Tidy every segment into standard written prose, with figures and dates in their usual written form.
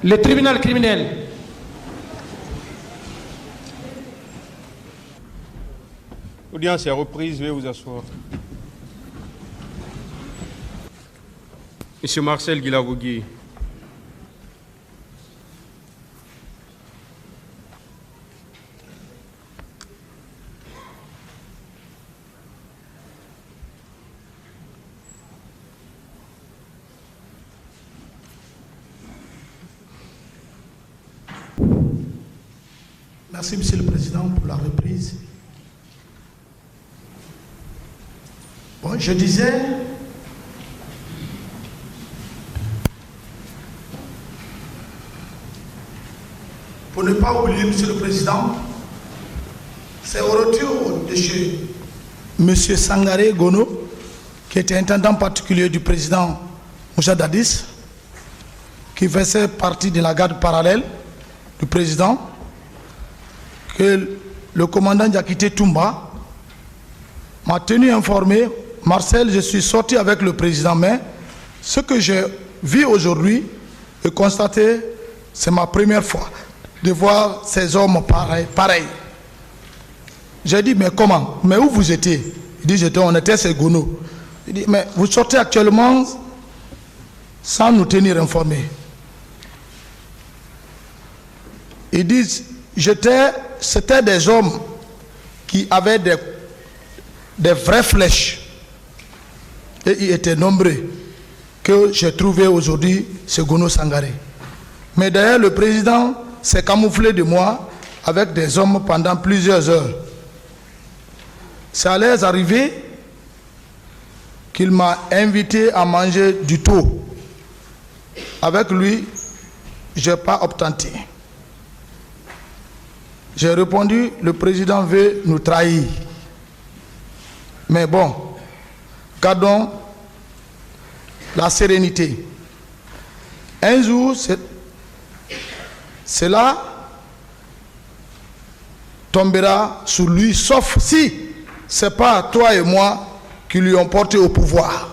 Le tribunal criminel. L'audience est reprise, veuillez vous asseoir. Monsieur Marcel Guilavogui. Merci, Monsieur le Président, pour la reprise. Bon, je disais, pour ne pas oublier, Monsieur le Président, c'est au retour de chez Monsieur Sangaré Gono, qui était intendant particulier du président Moussa Dadis, qui faisait partie de la garde parallèle du président, que le commandant Diakité Toumba m'a tenu informé. Marcel, je suis sorti avec le président, mais ce que j'ai vu aujourd'hui et constaté, c'est ma première fois de voir ces hommes pareils. J'ai dit, mais comment? Mais où vous étiez? Il dit, on était chez Gono. Il dit, mais vous sortez actuellement sans nous tenir informés. Ils disent, c'était des hommes qui avaient des vraies flèches. Et ils étaient nombreux que j'ai trouvé aujourd'hui ce Gono Sangaré. Mais d'ailleurs, le président s'est camouflé de moi avec des hommes pendant plusieurs heures. C'est à l'aise arrivé qu'il m'a invité à manger du thau. Avec lui, je n'ai pas obtenté. J'ai répondu, le président veut nous trahir. Mais bon, gardons la sérénité. Un jour, cela tombera sur lui, sauf si ce n'est pas toi et moi qui lui ont porté au pouvoir.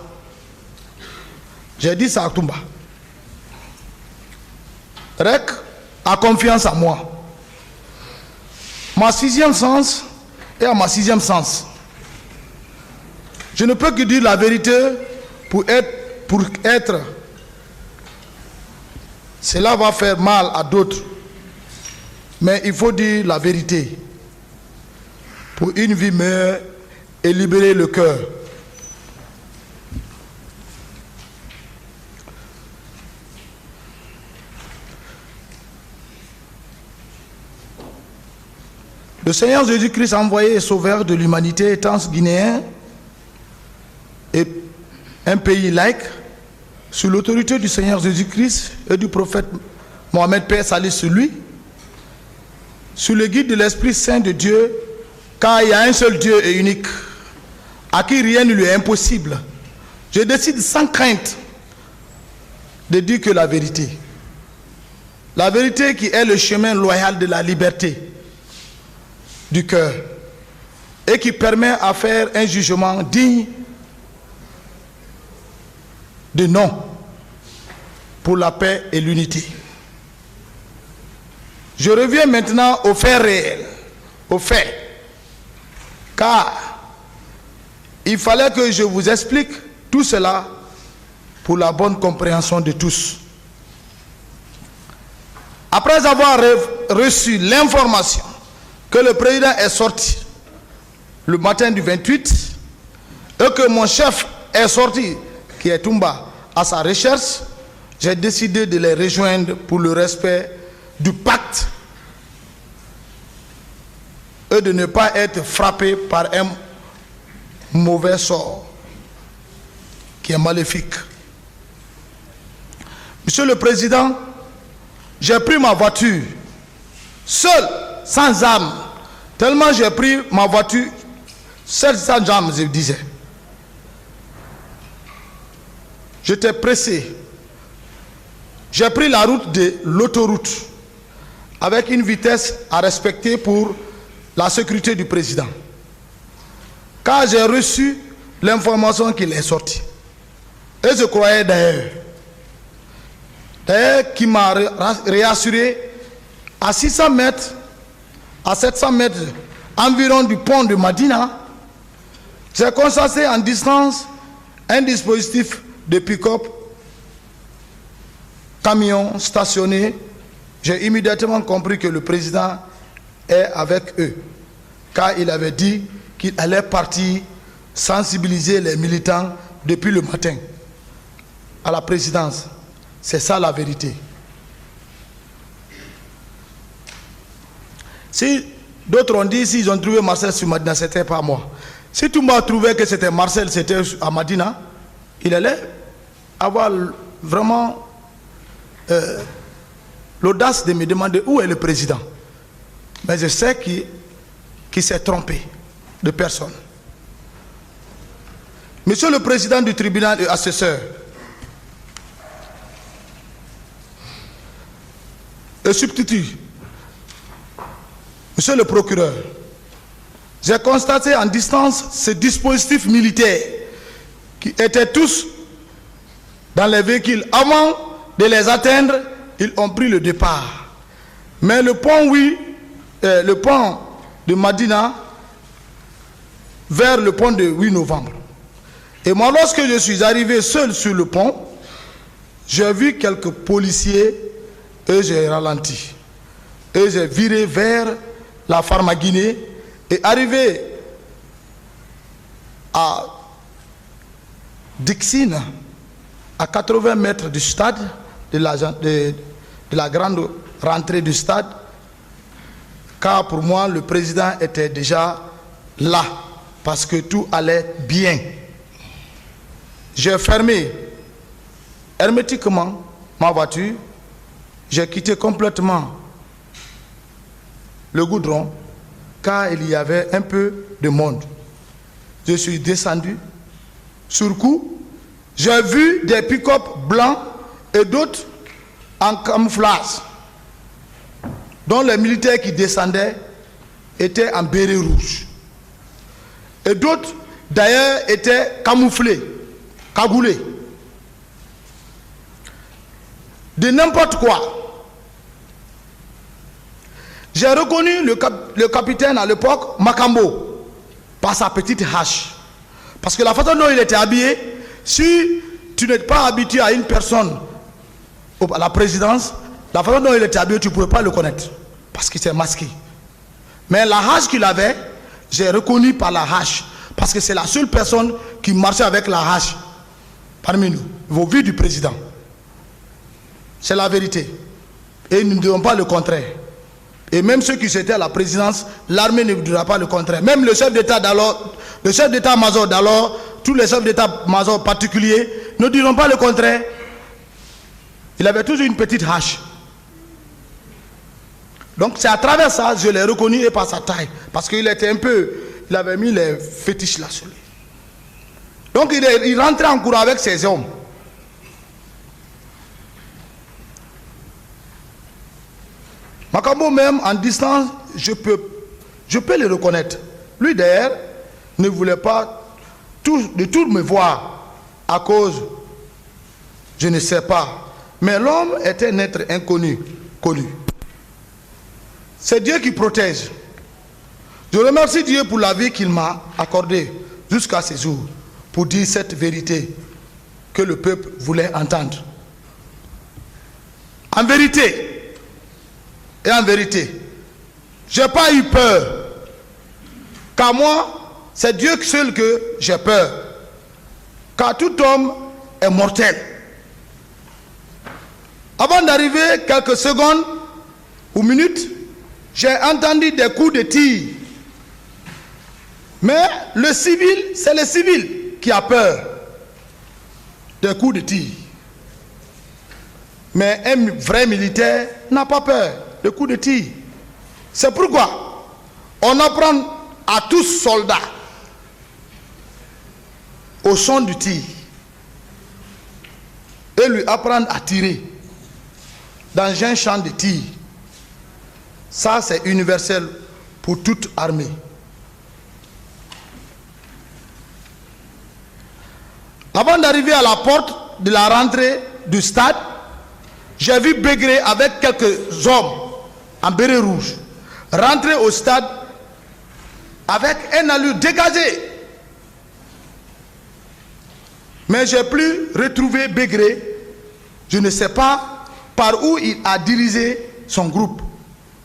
J'ai dit ça à Toumba. Rek a confiance en moi. Ma sixième sens est à ma sixième sens. Je ne peux que dire la vérité pour être. Cela va faire mal à d'autres. Mais il faut dire la vérité pour une vie meilleure et libérer le cœur. Le Seigneur Jésus-Christ a envoyé et sauveur de l'humanité, étant guinéen et un pays laïque, sous l'autorité du Seigneur Jésus-Christ et du prophète Mohamed, paix salut sur lui, sous le guide de l'Esprit Saint de Dieu, car il y a un seul Dieu et unique, à qui rien ne lui est impossible. Je décide sans crainte de dire que la vérité qui est le chemin loyal de la liberté du cœur et qui permet à faire un jugement digne de non pour la paix et l'unité. Je reviens maintenant aux faits réels, aux faits, car il fallait que je vous explique tout cela pour la bonne compréhension de tous. Après avoir reçu l'information que le président est sorti le matin du 28 et que mon chef est sorti, qui est Toumba, à sa recherche, j'ai décidé de les rejoindre pour le respect du pacte et de ne pas être frappé par un mauvais sort qui est maléfique. Monsieur le Président, j'ai pris ma voiture seul, sans armes, tellement j'ai pris ma voiture seul, sans armes, je disais. J'étais pressé. J'ai pris la route de l'autoroute avec une vitesse à respecter pour la sécurité du président. Car j'ai reçu l'information qu'il est sorti. Et je croyais d'ailleurs d'ailleurs qui m'a réassuré à 600 mètres, à 700 mètres environ du pont de Madina, j'ai constaté en distance un dispositif de pick-up camion stationné. J'ai immédiatement compris que le président est avec eux, car il avait dit qu'il allait partir sensibiliser les militants depuis le matin à la présidence. C'est ça la vérité. Si d'autres ont dit s'ils ont trouvé Marcel sur Madina, c'était pas moi. Si tout le monde trouvait que c'était Marcel, c'était à Madina, il allait avoir vraiment l'audace de me demander où est le président. Mais je sais qu'il s'est trompé de personne. Monsieur le président du tribunal et assesseur, le substitut, monsieur le procureur, j'ai constaté en distance ces dispositifs militaires qui étaient tous dans les véhicules. Avant de les atteindre, ils ont pris le départ. Mais le pont, le pont de Madina vers le pont de 8 novembre. Et moi, lorsque je suis arrivé seul sur le pont, j'ai vu quelques policiers et j'ai ralenti. Et j'ai viré vers la Pharmaguinée et arrivé à Dixine, à 80 mètres du stade, de la grande rentrée du stade, car pour moi, le président était déjà là, parce que tout allait bien. J'ai fermé hermétiquement ma voiture, j'ai quitté complètement le goudron, car il y avait un peu de monde. Je suis descendu, sur coup, j'ai vu des pick-up blancs et d'autres en camouflage, dont les militaires qui descendaient étaient en béret rouge. Et d'autres, d'ailleurs, étaient camouflés, cagoulés. De n'importe quoi. J'ai reconnu le capitaine à l'époque, Makambo, par sa petite hache. Parce que la façon dont il était habillé, si tu n'es pas habitué à une personne à la présidence, la façon dont il était habillé, tu ne pouvais pas le connaître. Parce qu'il s'est masqué. Mais la hache qu'il avait, j'ai reconnu par la hache. Parce que c'est la seule personne qui marchait avec la hache parmi nous, vos vues du président. C'est la vérité. Et nous ne dirons pas le contraire. Et même ceux qui étaient à la présidence, l'armée ne dira pas le contraire. Même le chef d'État d'alors, le chef d'État-major d'alors, tous les chefs d'État-major particuliers ne diront pas le contraire. Il avait toujours une petite hache. Donc c'est à travers ça que je l'ai reconnu et par sa taille. Parce qu'il était un peu, il avait mis les fétiches là sur lui. Donc il rentrait en courant avec ses hommes. Makambo même en distance, je peux le reconnaître. Lui d'ailleurs ne voulait pas de tout me voir à cause, je ne sais pas. Mais l'homme était un être inconnu, connu. C'est Dieu qui protège. Je remercie Dieu pour la vie qu'il m'a accordée jusqu'à ce jour, pour dire cette vérité que le peuple voulait entendre. En vérité, et en vérité, je n'ai pas eu peur. Car moi, c'est Dieu seul que j'ai peur. Car tout homme est mortel. Avant d'arriver, quelques secondes ou minutes, j'ai entendu des coups de tir. Mais le civil, c'est le civil qui a peur des coups de tir. Mais un vrai militaire n'a pas peur des coups de tir. C'est pourquoi on apprend à tous soldats au son du tir et lui apprendre à tirer dans un champ de tir. Ça, c'est universel pour toute armée. Avant d'arriver à la porte de la rentrée du stade, j'ai vu Bégré avec quelques hommes en béret rouge rentrer au stade avec un allure dégagée. Mais j'ai pu retrouver Bégré. Je ne sais pas par où il a dirigé son groupe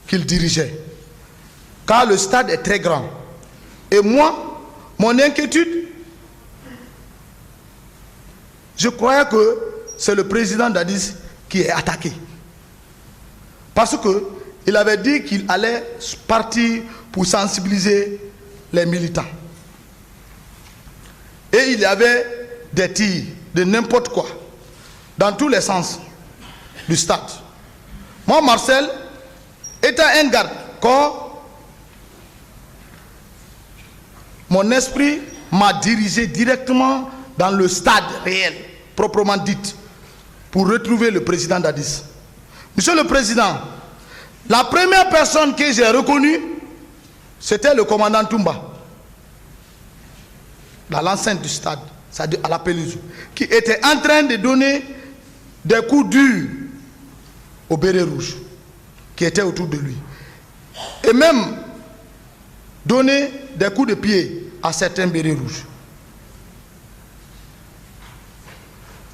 qu'il dirigeait. Car le stade est très grand. Et moi, mon inquiétude, je croyais que c'est le président Dadis qui est attaqué. Parce qu'il avait dit qu'il allait partir pour sensibiliser les militants. Et il y avait des tirs de n'importe quoi, dans tous les sens du stade. Moi, Marcel, étant un garde-corps, mon esprit m'a dirigé directement dans le stade réel, proprement dit, pour retrouver le président Dadis. Monsieur le Président, la première personne que j'ai reconnue, c'était le commandant Toumba, dans l'enceinte du stade, c'est-à-dire à la pelouse, qui était en train de donner des coups durs au béret rouge, qui était autour de lui. Et même donner des coups de pied à certains bérets rouges.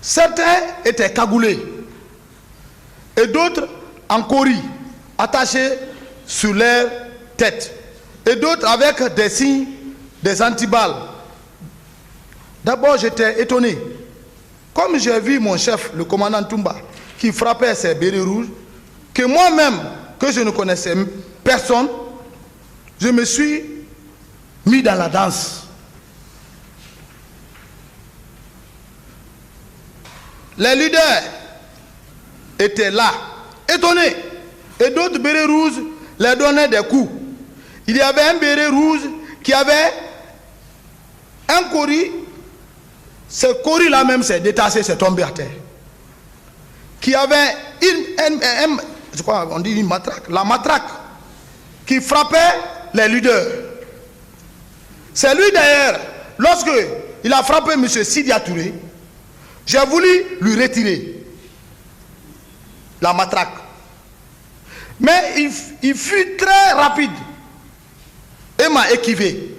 Certains étaient cagoulés et d'autres en coris, attachés sur leur tête, et d'autres avec des signes, des antiballes. D'abord, j'étais étonné. Comme j'ai vu mon chef, le commandant Toumba, qui frappait ses bérets rouges, que moi-même, que je ne connaissais personne, je me suis mis dans la danse. Les leaders étaient là, étonnés. Et d'autres bérets rouges leur donnaient des coups. Il y avait un béret rouge qui avait un cori. Ce cori-là même s'est détaché, s'est tombé à terre. Qui avait je crois on dit une matraque. La matraque qui frappait les leaders. C'est lui d'ailleurs, lorsque il a frappé M. Sidia Touré, j'ai voulu lui retirer la matraque. Mais il fut très rapide et m'a esquivé.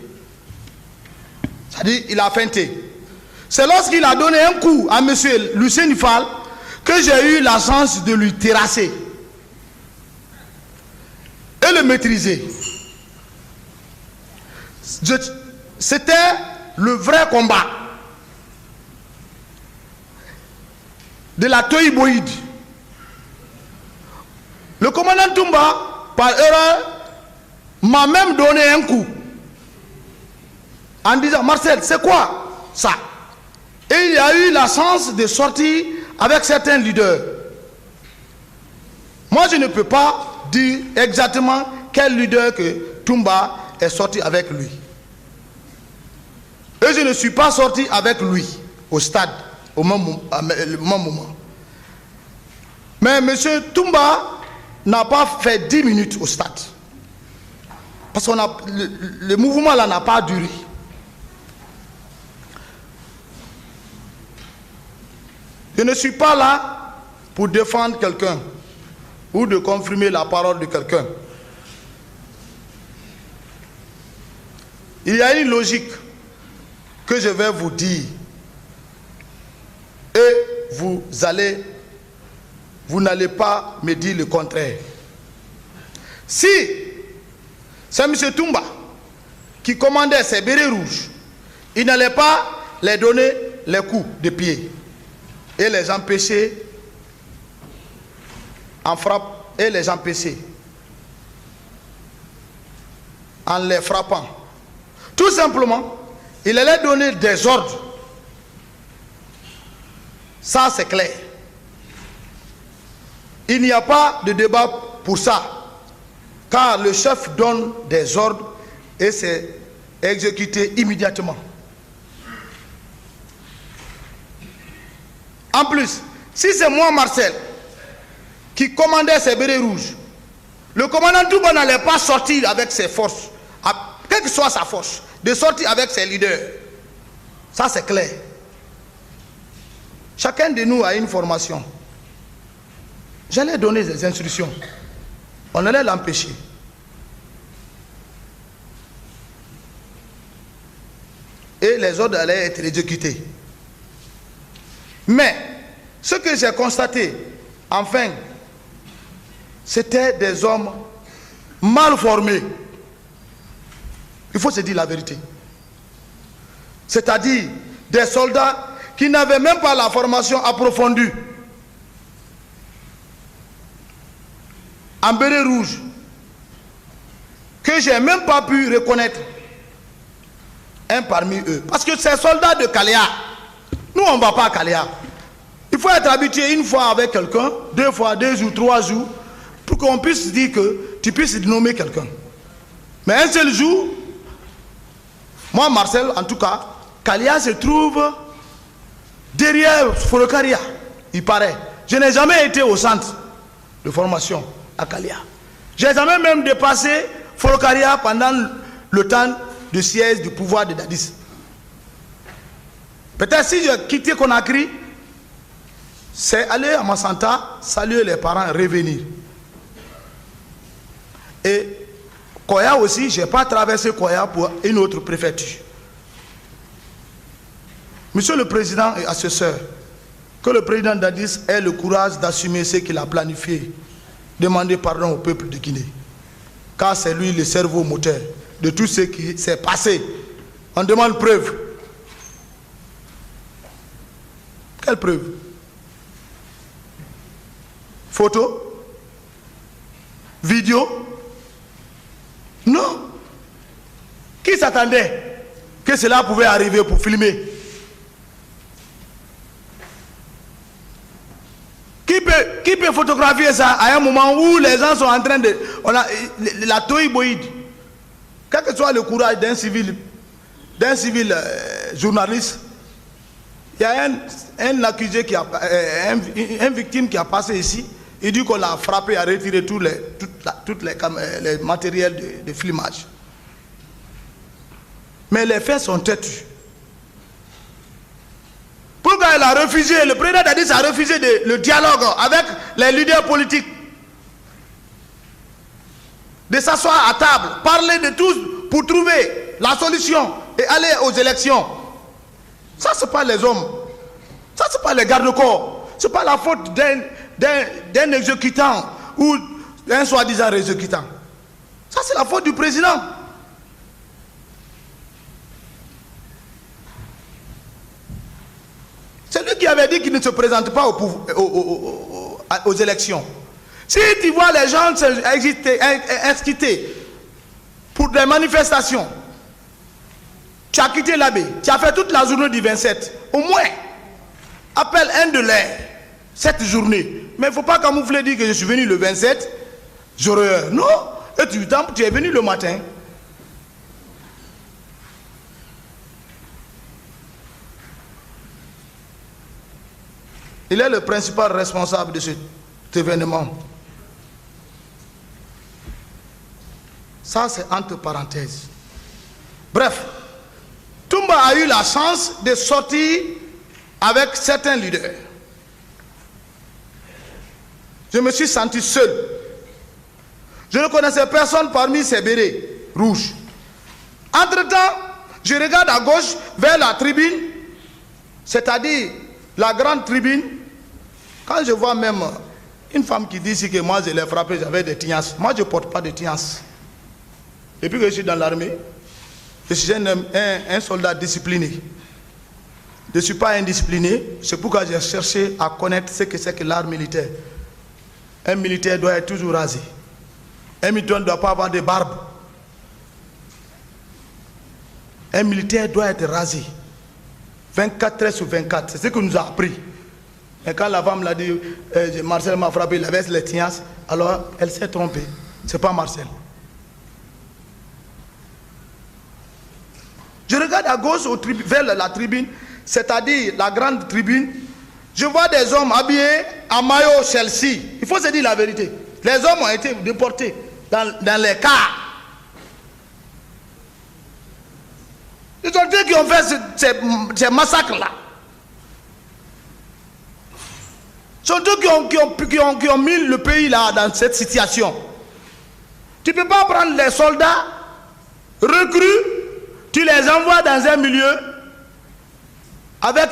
C'est-à-dire, il a feinté. C'est lorsqu'il a donné un coup à M. Lucien Fall que j'ai eu la chance de lui terrasser et le maîtriser. C'était le vrai combat de la Toïboïde. Le commandant Toumba, par erreur, m'a même donné un coup en disant: Marcel, c'est quoi ça? Et il a eu la chance de sortir avec certains leaders. Moi, je ne peux pas dire exactement quel leader que Toumba est sorti avec lui. Et je ne suis pas sorti avec lui au stade au même moment. Mais M. Toumba n'a pas fait 10 minutes au stade. Parce que le mouvement là n'a pas duré. Je ne suis pas là pour défendre quelqu'un ou de confirmer la parole de quelqu'un. Il y a une logique que je vais vous dire et vous n'allez pas me dire le contraire. Si c'est M. Toumba qui commandait ces bérets rouges, il n'allait pas les donner les coups de pied et les empêcher en frappe et les empêcher en les frappant. Tout simplement, il allait donner des ordres. Ça, c'est clair. Il n'y a pas de débat pour ça, car le chef donne des ordres et c'est exécuté immédiatement. En plus, si c'est moi, Marcel, qui commandait ces bérets rouges, le commandant Toumba n'allait pas sortir avec ses forces, quelle que soit sa force, de sortir avec ses leaders. Ça, c'est clair. Chacun de nous a une formation. J'allais donner des instructions. On allait l'empêcher. Et les ordres allaient être exécutés. Mais, ce que j'ai constaté, enfin, c'était des hommes mal formés. Il faut se dire la vérité. C'est-à-dire des soldats qui n'avaient même pas la formation approfondie. En béret rouge, que je n'ai même pas pu reconnaître un parmi eux. Parce que ces soldats de Kaléa, nous on ne va pas à Kaléa. Il faut être habitué une fois avec quelqu'un, 2 fois, 2 jours, 3 jours, pour qu'on puisse dire que tu puisses nommer quelqu'un. Mais un seul jour, moi Marcel, en tout cas, Kaléa se trouve derrière Folokaria, il paraît. Je n'ai jamais été au centre de formation à Kaléa. Je n'ai jamais même dépassé Folokaria pendant le temps de siège du pouvoir de Dadis. Peut-être si je quittais Conakry, c'est aller à Massanta, saluer les parents, revenir. Et Koya aussi, je n'ai pas traversé Koya pour une autre préfecture. Monsieur le Président et assesseur, que le président Dadis ait le courage d'assumer ce qu'il a planifié. Demandez pardon au peuple de Guinée. Car c'est lui le cerveau moteur de tout ce qui s'est passé. On demande preuve. Quelle preuve? Photo? Vidéo? Non. Qui s'attendait que cela pouvait arriver pour filmer? Qui peut photographier ça à un moment où les gens sont en train de... la toïboïde. Quel que soit le courage d'un civil journaliste, il y a un accusé, un victime qui a passé ici, il dit qu'on l'a frappé à retirer tous les matériels de filmage. Mais les faits sont têtus. Pourquoi il a refusé, le président Dadis a refusé le dialogue avec les leaders politiques, de s'asseoir à table, parler de tous pour trouver la solution et aller aux élections? Ça, c'est pas les hommes. Ça, c'est pas les gardes-corps. C'est pas la faute d'un exécutant ou d'un soi-disant exécutant. Ça, c'est la faute du président. C'est lui qui avait dit qu'il ne se présente pas aux élections. Si tu vois les gens inscrits pour des manifestations, tu as quitté l'abbé, tu as fait toute la journée du 27, au moins, appelle un de cette journée. Mais il ne faut pas camoufler, dire que je suis venu le 27, j'aurais... Non, et tu es venu le matin. Il est le principal responsable de cet événement. Ça, c'est entre parenthèses. Bref, Toumba a eu la chance de sortir avec certains leaders. Je me suis senti seul. Je ne connaissais personne parmi ces bérets rouges. Entre-temps, je regarde à gauche vers la tribune, c'est-à-dire la grande tribune. Quand je vois même une femme qui dit ici que moi je l'ai frappé, j'avais des tignasses. Moi je ne porte pas de tignasses. Depuis que je suis dans l'armée, je suis un soldat discipliné. Je ne suis pas indiscipliné, c'est pourquoi j'ai cherché à connaître ce que c'est que l'art militaire. Un militaire doit être toujours rasé. Un militaire ne doit pas avoir de barbe. Un militaire doit être rasé. 24 heures sur 24, c'est ce que nous a appris. Et quand la femme l'a dit, Marcel m'a frappé, il avait les tignasses, alors elle s'est trompée. Ce n'est pas Marcel. Je regarde à gauche vers la tribune, c'est-à-dire la grande tribune. Je vois des hommes habillés en maillot Chelsea. Il faut se dire la vérité. Les hommes ont été déportés dans les cars. Ils sont ceux qui ont fait ces massacres-là. Ce sont eux qui ont mis le pays là dans cette situation. Tu ne peux pas prendre les soldats recrues, tu les envoies dans un milieu avec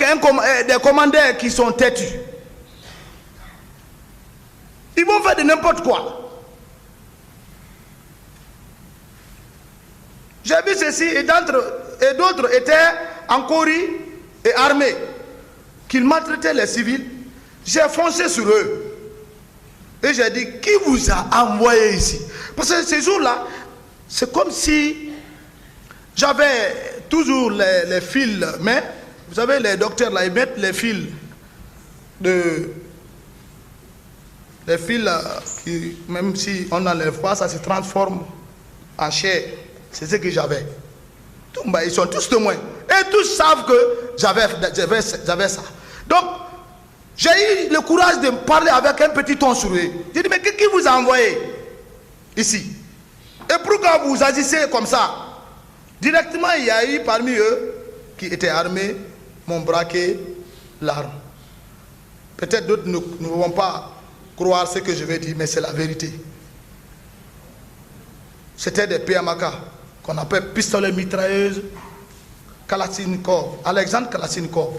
des commandeurs qui sont têtus. Ils vont faire de n'importe quoi. J'ai vu ceci et d'autres étaient en Corée et armés, qu'ils maltraitaient les civils. J'ai foncé sur eux. Et j'ai dit, qui vous a envoyé ici? Parce que ces jours-là, c'est comme si j'avais toujours les fils, mais vous savez, les docteurs là, ils mettent les fils qui, même si on n'enlève pas, ça se transforme en chair. C'est ce que j'avais. Ils sont tous témoins. Et tous savent que j'avais ça. Donc, j'ai eu le courage de parler avec un petit ton sur eux. J'ai dit, mais qui vous a envoyé ici? Et pourquoi vous agissez comme ça? Directement, il y a eu parmi eux qui étaient armés, m'ont braqué l'arme. Peut-être d'autres ne vont pas croire ce que je vais dire, mais c'est la vérité. C'était des PMK qu'on appelle pistolet mitrailleuse Kalachnikov, Alexandre Kalachnikov.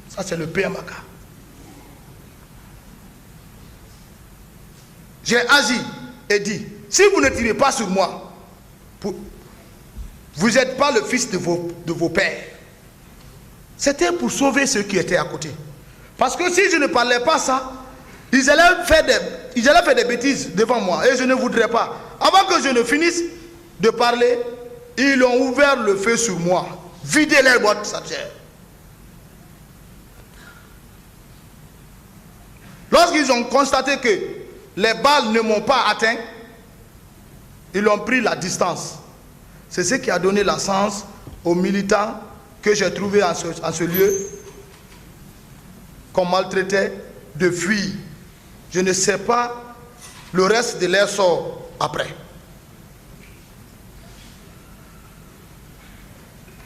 Ça, c'est le PMK. J'ai agi et dit, si vous ne tirez pas sur moi, vous n'êtes pas le fils de vos pères. C'était pour sauver ceux qui étaient à côté. Parce que si je ne parlais pas ça, ils allaient faire des bêtises devant moi et je ne voudrais pas. Avant que je ne finisse de parler, ils ont ouvert le feu sur moi, vidé les boîtes chargeurs. Lorsqu'ils ont constaté que les balles ne m'ont pas atteint, ils ont pris la distance. C'est ce qui a donné la chance aux militants que j'ai trouvés en ce lieu, qu'on maltraitait, de fuir. Je ne sais pas le reste de leur sort après.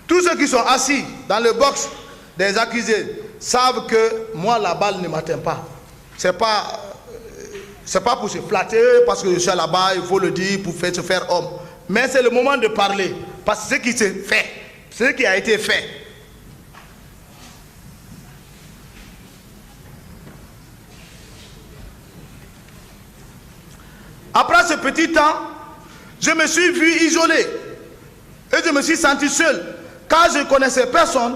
Tous ceux qui sont assis dans le box des accusés savent que moi la balle ne m'atteint pas. C'est pas pour se flatter, parce que je suis là-bas, il faut le dire, pour se faire homme. Mais c'est le moment de parler, parce que ce qui s'est fait, ce qui a été fait. Après ce petit temps, je me suis vu isolé et je me suis senti seul, car je ne connaissais personne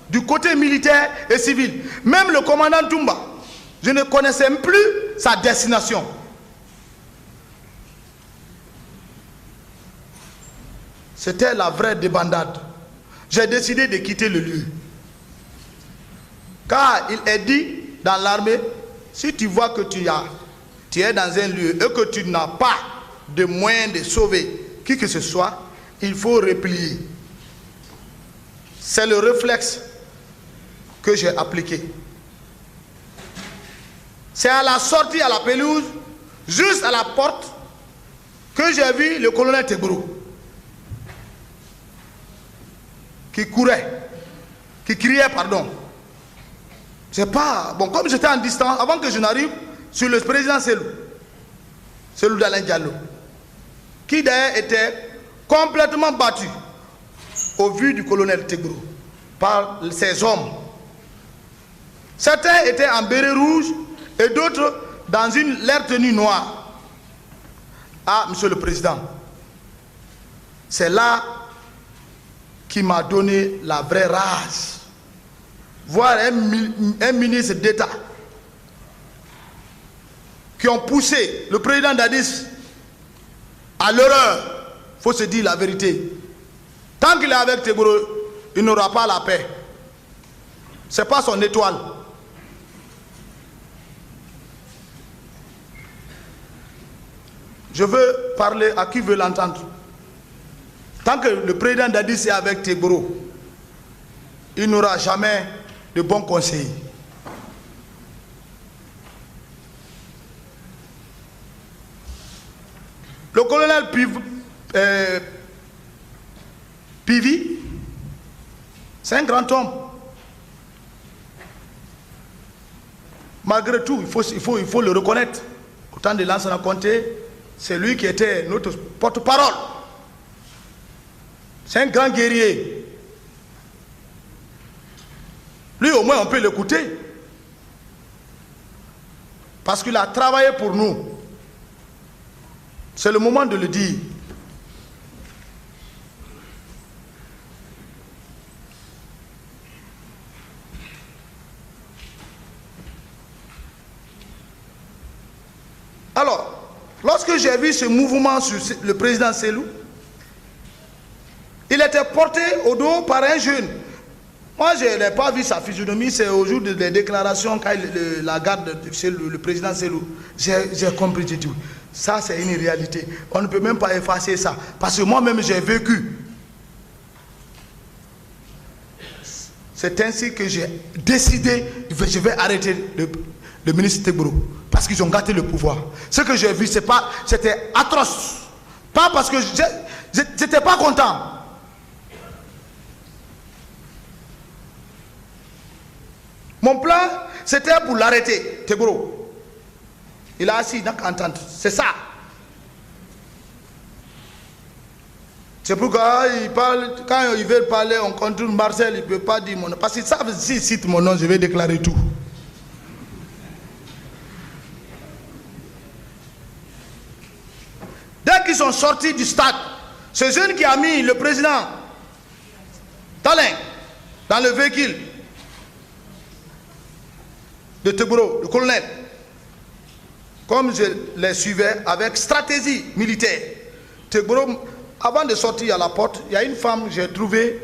du côté militaire et civil. Même le commandant Toumba, je ne connaissais plus sa destination. C'était la vraie débandade. J'ai décidé de quitter le lieu. Car il est dit dans l'armée, si tu vois que tu es dans un lieu et que tu n'as pas de moyen de sauver qui que ce soit, il faut replier. C'est le réflexe que j'ai appliqué. C'est à la sortie à la pelouse, juste à la porte, que j'ai vu le colonel Tegboro qui courait, qui criait pardon. C'est pas bon, comme j'étais en distance avant que je n'arrive sur le président Cellou Dalein Diallo, qui d'ailleurs était complètement battu au vu du colonel Tegboro par ses hommes. Certains étaient en béret rouge et d'autres dans leur tenue noire. Ah, monsieur le président, c'est là qui m'a donné la vraie rage. Voir un ministre d'État qui ont poussé le président Dadis à l'horreur. Il faut se dire la vérité. Tant qu'il est avec Tegboro, il n'aura pas la paix. Ce n'est pas son étoile. Je veux parler à qui veut l'entendre. Tant que le président Dadis est avec Tegboro, il n'aura jamais de bons conseils. Le colonel Pivi, c'est un grand homme. malgré tout, il faut le reconnaître. Au temps de Lansana Conté, c'est lui qui était notre porte-parole. C'est un grand guerrier. Lui, au moins, on peut l'écouter. Parce qu'il a travaillé pour nous. C'est le moment de le dire. Alors, lorsque j'ai vu ce mouvement sur le président Selou, il était porté au dos par un jeune. Moi, je n'ai pas vu sa physionomie, c'est au jour des déclarations quand la garde de le président Selou. J'ai compris, j'ai dit, ça c'est une réalité. On ne peut même pas effacer ça. Parce que moi-même, j'ai vécu. C'est ainsi que j'ai décidé, je vais arrêter le ministre Tegboro. Parce qu'ils ont gâté le pouvoir. Ce que j'ai vu, c'était atroce. Pas parce que je n'étais pas content. Mon plan, c'était pour l'arrêter, Tegboro. Il a assis dans l'entente. C'est ça. C'est pourquoi il parle, quand il veut parler, on contourne Marcel, il ne peut pas dire mon nom. Parce que ça, s'il cite mon nom, je vais déclarer tout. Dès qu'ils sont sortis du stade, ce jeune qui a mis le président Talin dans le véhicule de Tegboro, le colonel, comme je les suivais avec stratégie militaire, Tegboro, avant de sortir à la porte, il y a une femme, j'ai trouvé,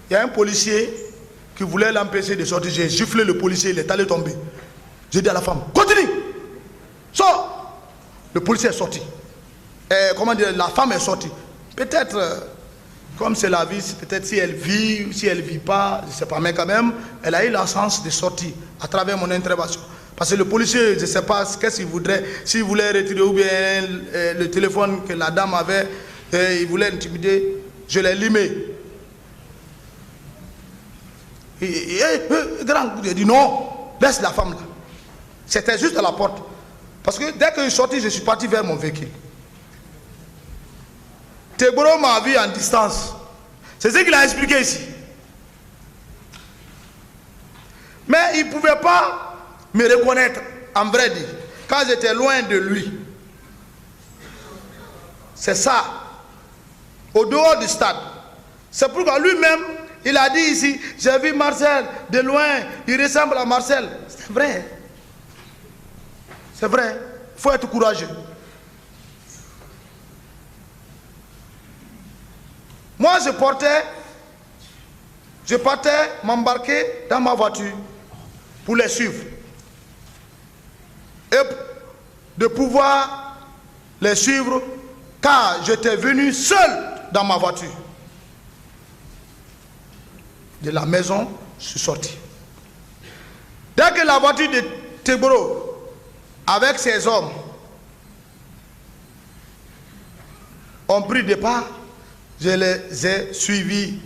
il y a un policier qui voulait l'empêcher de sortir. J'ai giflé le policier, il est allé tomber. J'ai dit à la femme, continue, sors. Le policier est sorti. Comment dire, la femme est sortie. Peut-être, comme c'est la vie, peut-être si elle vit ou si elle ne vit pas, je ne sais pas, mais quand même, elle a eu la chance de sortir à travers mon intervention. Parce que le policier, je ne sais pas qu'est-ce qu'il voudrait, s'il voulait retirer ou bien le téléphone que la dame avait, il voulait intimider, je l'ai limé. Grand, il a dit non, laisse la femme là. C'était juste à la porte. Parce que dès que je suis sorti, je suis parti vers mon véhicule. Tegboro m'a vu en distance. C'est ce qu'il a expliqué ici. Mais il ne pouvait pas me reconnaître, en vrai dire, quand j'étais loin de lui. C'est ça. Au dehors du stade. C'est pourquoi lui-même, il a dit ici, j'ai vu Marcel de loin, il ressemble à Marcel. C'est vrai. C'est vrai. Il faut être courageux. Moi, je partais m'embarquer dans ma voiture pour les suivre. Et de pouvoir les suivre, car j'étais venu seul dans ma voiture. De la maison, je suis sorti. Dès que la voiture de Tegboro, avec ses hommes, ont pris départ, je les ai suivis,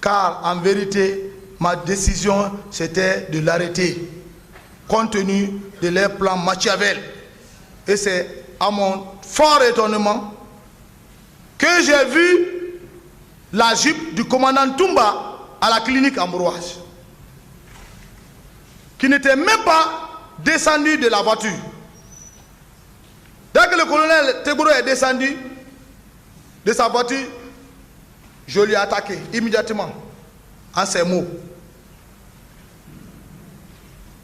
car en vérité, ma décision, c'était de l'arrêter, compte tenu de leur plan Machiavel. Et c'est à mon fort étonnement que j'ai vu la jupe du commandant Toumba à la clinique Ambroise, qui n'était même pas descendu de la voiture. Dès que le colonel Tegboro est descendu de sa voiture, je lui ai attaqué immédiatement en ces mots.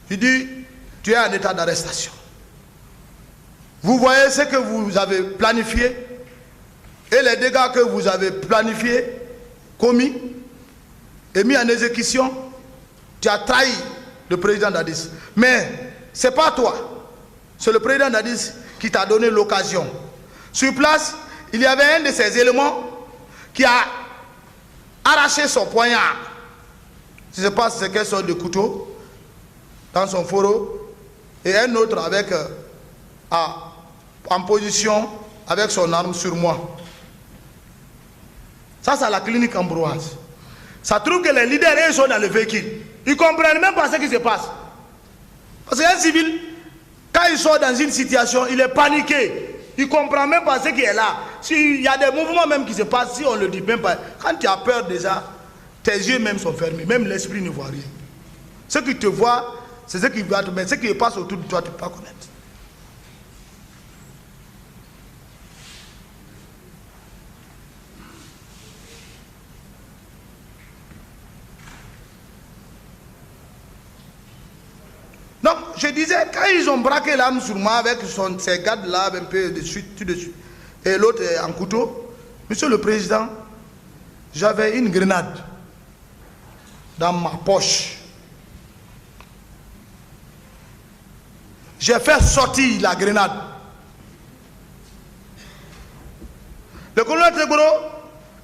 Il dit, tu es en état d'arrestation. Vous voyez ce que vous avez planifié et les dégâts que vous avez planifiés, commis et mis en exécution. Tu as trahi le président Dadis. Mais ce n'est pas toi, c'est le président Dadis qui t'a donné l'occasion. Sur place, il y avait un de ces éléments qui a arraché son poignard. Je ne sais pas si c'est quelle sorte de couteau dans son fourreau, et un autre avec en position avec son arme sur moi. Ça, c'est la clinique Ambroise. Ça trouve que les leaders, ils sont dans le véhicule. Ils ne comprennent même pas ce qui se passe. Parce qu'un civil, quand il sort dans une situation, il est paniqué. Il ne comprend même pas ce qui est là. S'il y a des mouvements même qui se passent, si on ne le dit même pas, quand tu as peur déjà, tes yeux même sont fermés, même l'esprit ne voit rien. Ce qui te voit, c'est ce qui va te mettre. Ce qui passe autour de toi, tu ne peux pas connaître. Donc, je disais, quand ils ont braqué l'arme sur moi avec ces gardes-là, un peu de suite, tout de suite, et l'autre en couteau, Monsieur le Président, j'avais une grenade dans ma poche. J'ai fait sortir la grenade. Le colonel Trégboro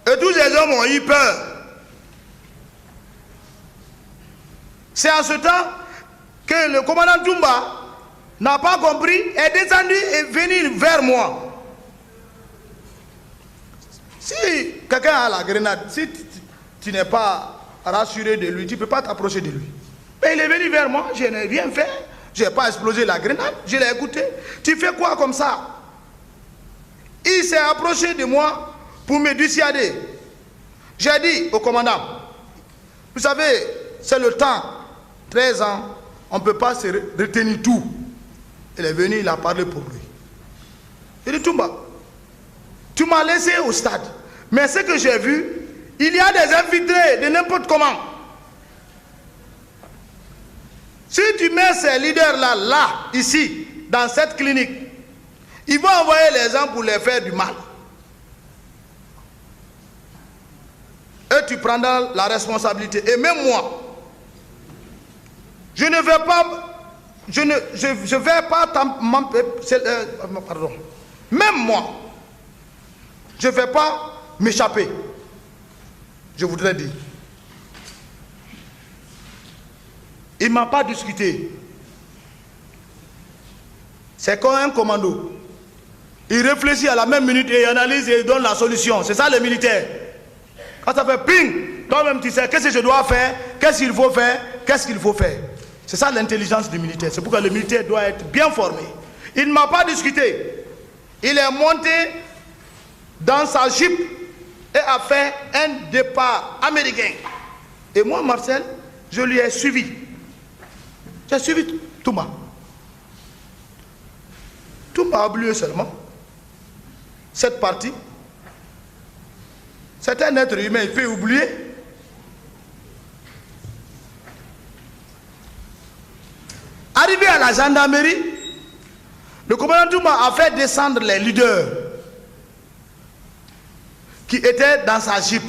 et tous les hommes ont eu peur. C'est en ce temps que le commandant Toumba n'a pas compris, est descendu et venu vers moi. Si quelqu'un a la grenade, si tu n'es pas rassuré de lui, tu ne peux pas t'approcher de lui. Mais il est venu vers moi, je n'ai rien fait, je n'ai pas explosé la grenade, je l'ai écouté. Tu fais quoi comme ça? Il s'est approché de moi pour me dissuader. J'ai dit au commandant, vous savez, c'est le temps, 13 ans, on ne peut pas se retenir tout. Il est venu, il a parlé pour lui. Il dit, Toumba, tu m'as laissé au stade. Mais ce que j'ai vu, il y a des infiltrés de n'importe comment. Si tu mets ces leaders-là, ici, dans cette clinique, ils vont envoyer les gens pour les faire du mal. Et tu prendras la responsabilité. Et même moi, je ne vais pas, je vais pas, pardon, même moi, je ne vais pas m'échapper. Je voudrais dire. Il ne m'a pas discuté. C'est comme un commando. Il réfléchit à la même minute et il analyse et il donne la solution. C'est ça les militaires. Quand ça fait ping, toi-même tu sais qu'est-ce que je dois faire, qu'est-ce qu'il faut faire, qu'est-ce qu'il faut faire. C'est ça l'intelligence du militaire. C'est pourquoi le militaire doit être bien formé. Il ne m'a pas discuté. Il est monté dans sa jeep et a fait un départ américain. Et moi, Marcel, je lui ai suivi. J'ai suivi Toumba. Toumba a oublié seulement cette partie. C'est un être humain, il peut oublier. Arrivé à la gendarmerie, le commandant Toumba a fait descendre les leaders qui étaient dans sa jeep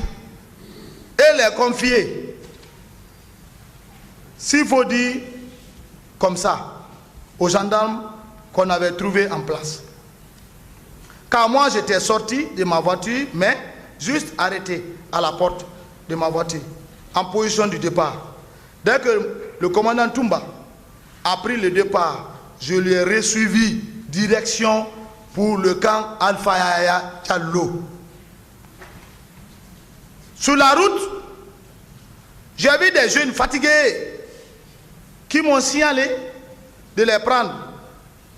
et les confier, s'il faut dire comme ça, aux gendarmes qu'on avait trouvés en place. Car moi j'étais sorti de ma voiture, mais juste arrêté à la porte de ma voiture, en position du départ. Dès que le commandant Toumba a pris le départ, je lui ai resuivi direction pour le camp Alpha Yaya Tchallo. Sur la route, j'ai vu des jeunes fatigués qui m'ont signalé de les prendre.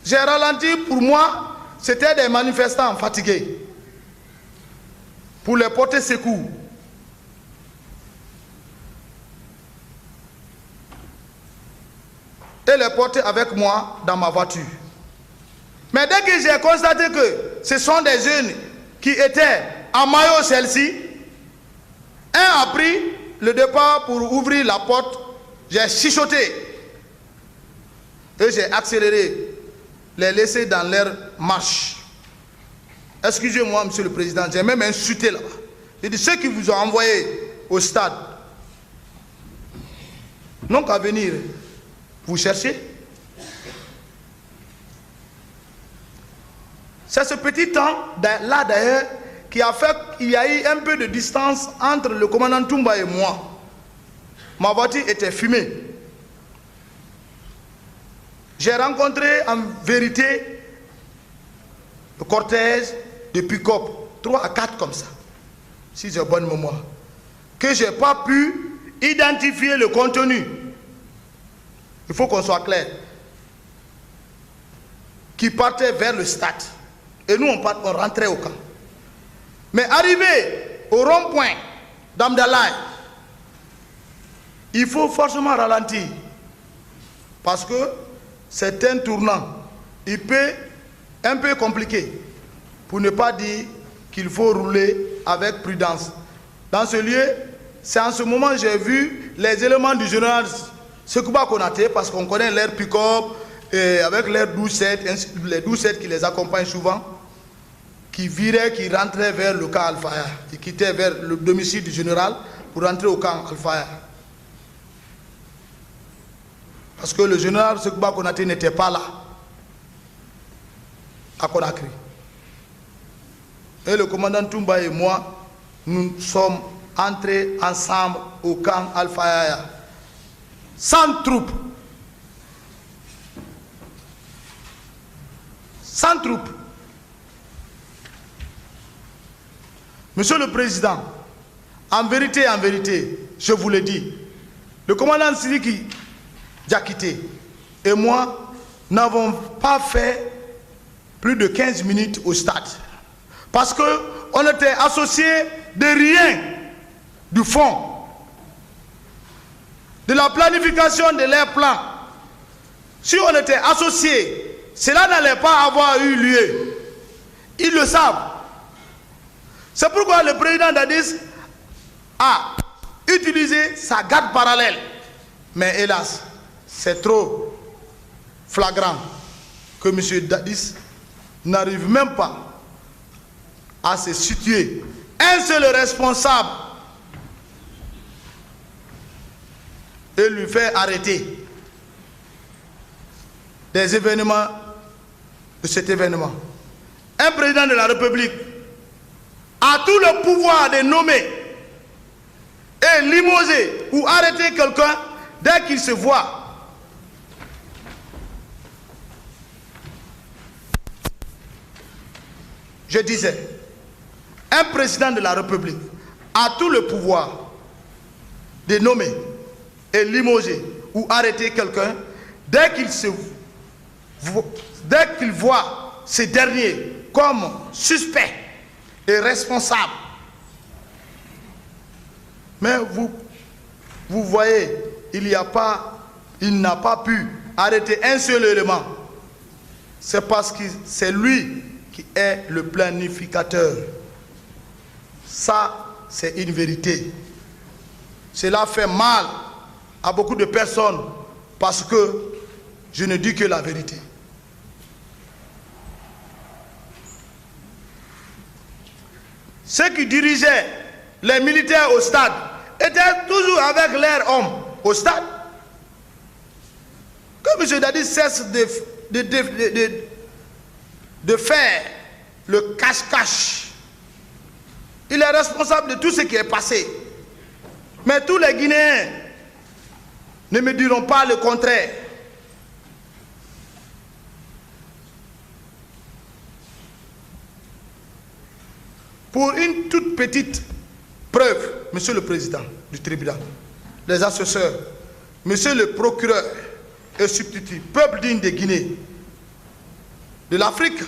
J'ai ralenti, pour moi, c'était des manifestants fatigués. Pour les porter secours. Et les porter avec moi dans ma voiture. Mais dès que j'ai constaté que ce sont des jeunes qui étaient en maillot celle-ci, un a pris le départ pour ouvrir la porte, j'ai chuchoté et j'ai accéléré, les laisser dans leur marche. Excusez-moi, Monsieur le Président, j'ai même insulté là-bas. J'ai dit, ceux qui vous ont envoyé au stade n'ont qu'à venir vous chercher. C'est ce petit temps là d'ailleurs qui a fait qu'il y a eu un peu de distance entre le commandant Toumba et moi. Ma voiture était fumée. J'ai rencontré en vérité le cortège de pick-up, 3 à 4 comme ça, si j'ai bonne mémoire, que je n'ai pas pu identifier le contenu. Il faut qu'on soit clair. qui partaient vers le stade. Et nous, on rentrait au camp. Mais arrivé au rond-point d'Amdalaï, il faut forcément ralentir. Parce que c'est un tournant. Il peut un peu compliqué. Pour ne pas dire qu'il faut rouler avec prudence. Dans ce lieu, c'est en ce moment que j'ai vu les éléments du général Sekouba Konaté, parce qu'on connaît leur pick-up, avec leurs 12-7, les 12-7 qui les accompagnent souvent, qui viraient, qui rentraient vers le camp Al-Faya, qui quittaient vers le domicile du général pour rentrer au camp Al-Faya. Parce que le général Sekouba Konaté n'était pas là, à Conakry. Et le commandant Toumba et moi, nous sommes entrés ensemble au camp Al-Faya, sans troupes. Sans troupes. Monsieur le Président, en vérité, je vous le dis, le commandant Sidiki Diakité et moi n'avons pas fait plus de 15 minutes au stade. Parce qu'on était associés de rien du fond, de la planification de leurs plans. Si on était associés, cela n'allait pas avoir eu lieu. Ils le savent. C'est pourquoi le président Dadis a utilisé sa garde parallèle. Mais hélas, c'est trop flagrant que M. Dadis n'arrive même pas à se situer. Un seul responsable et lui fait arrêter des événements de cet événement. Un président de la République a tout le pouvoir de nommer et limoger ou arrêter quelqu'un dès qu'il se voit. Je disais, un président de la République a tout le pouvoir de nommer et limoger ou arrêter quelqu'un dès qu'il voit ce dernier comme suspect et responsable. Mais vous voyez, il n'a pas pu arrêter un seul élément. C'est parce que c'est lui qui est le planificateur. Ça, c'est une vérité. Cela fait mal à beaucoup de personnes parce que je ne dis que la vérité. Ceux qui dirigeaient les militaires au stade étaient toujours avec leurs hommes au stade. Que M. Dadis cesse de faire le cache-cache. Il est responsable de tout ce qui est passé. Mais tous les Guinéens ne me diront pas le contraire. Pour une toute petite preuve, Monsieur le Président du tribunal, les assesseurs, Monsieur le procureur et substitut, peuple digne de Guinée, de l'Afrique,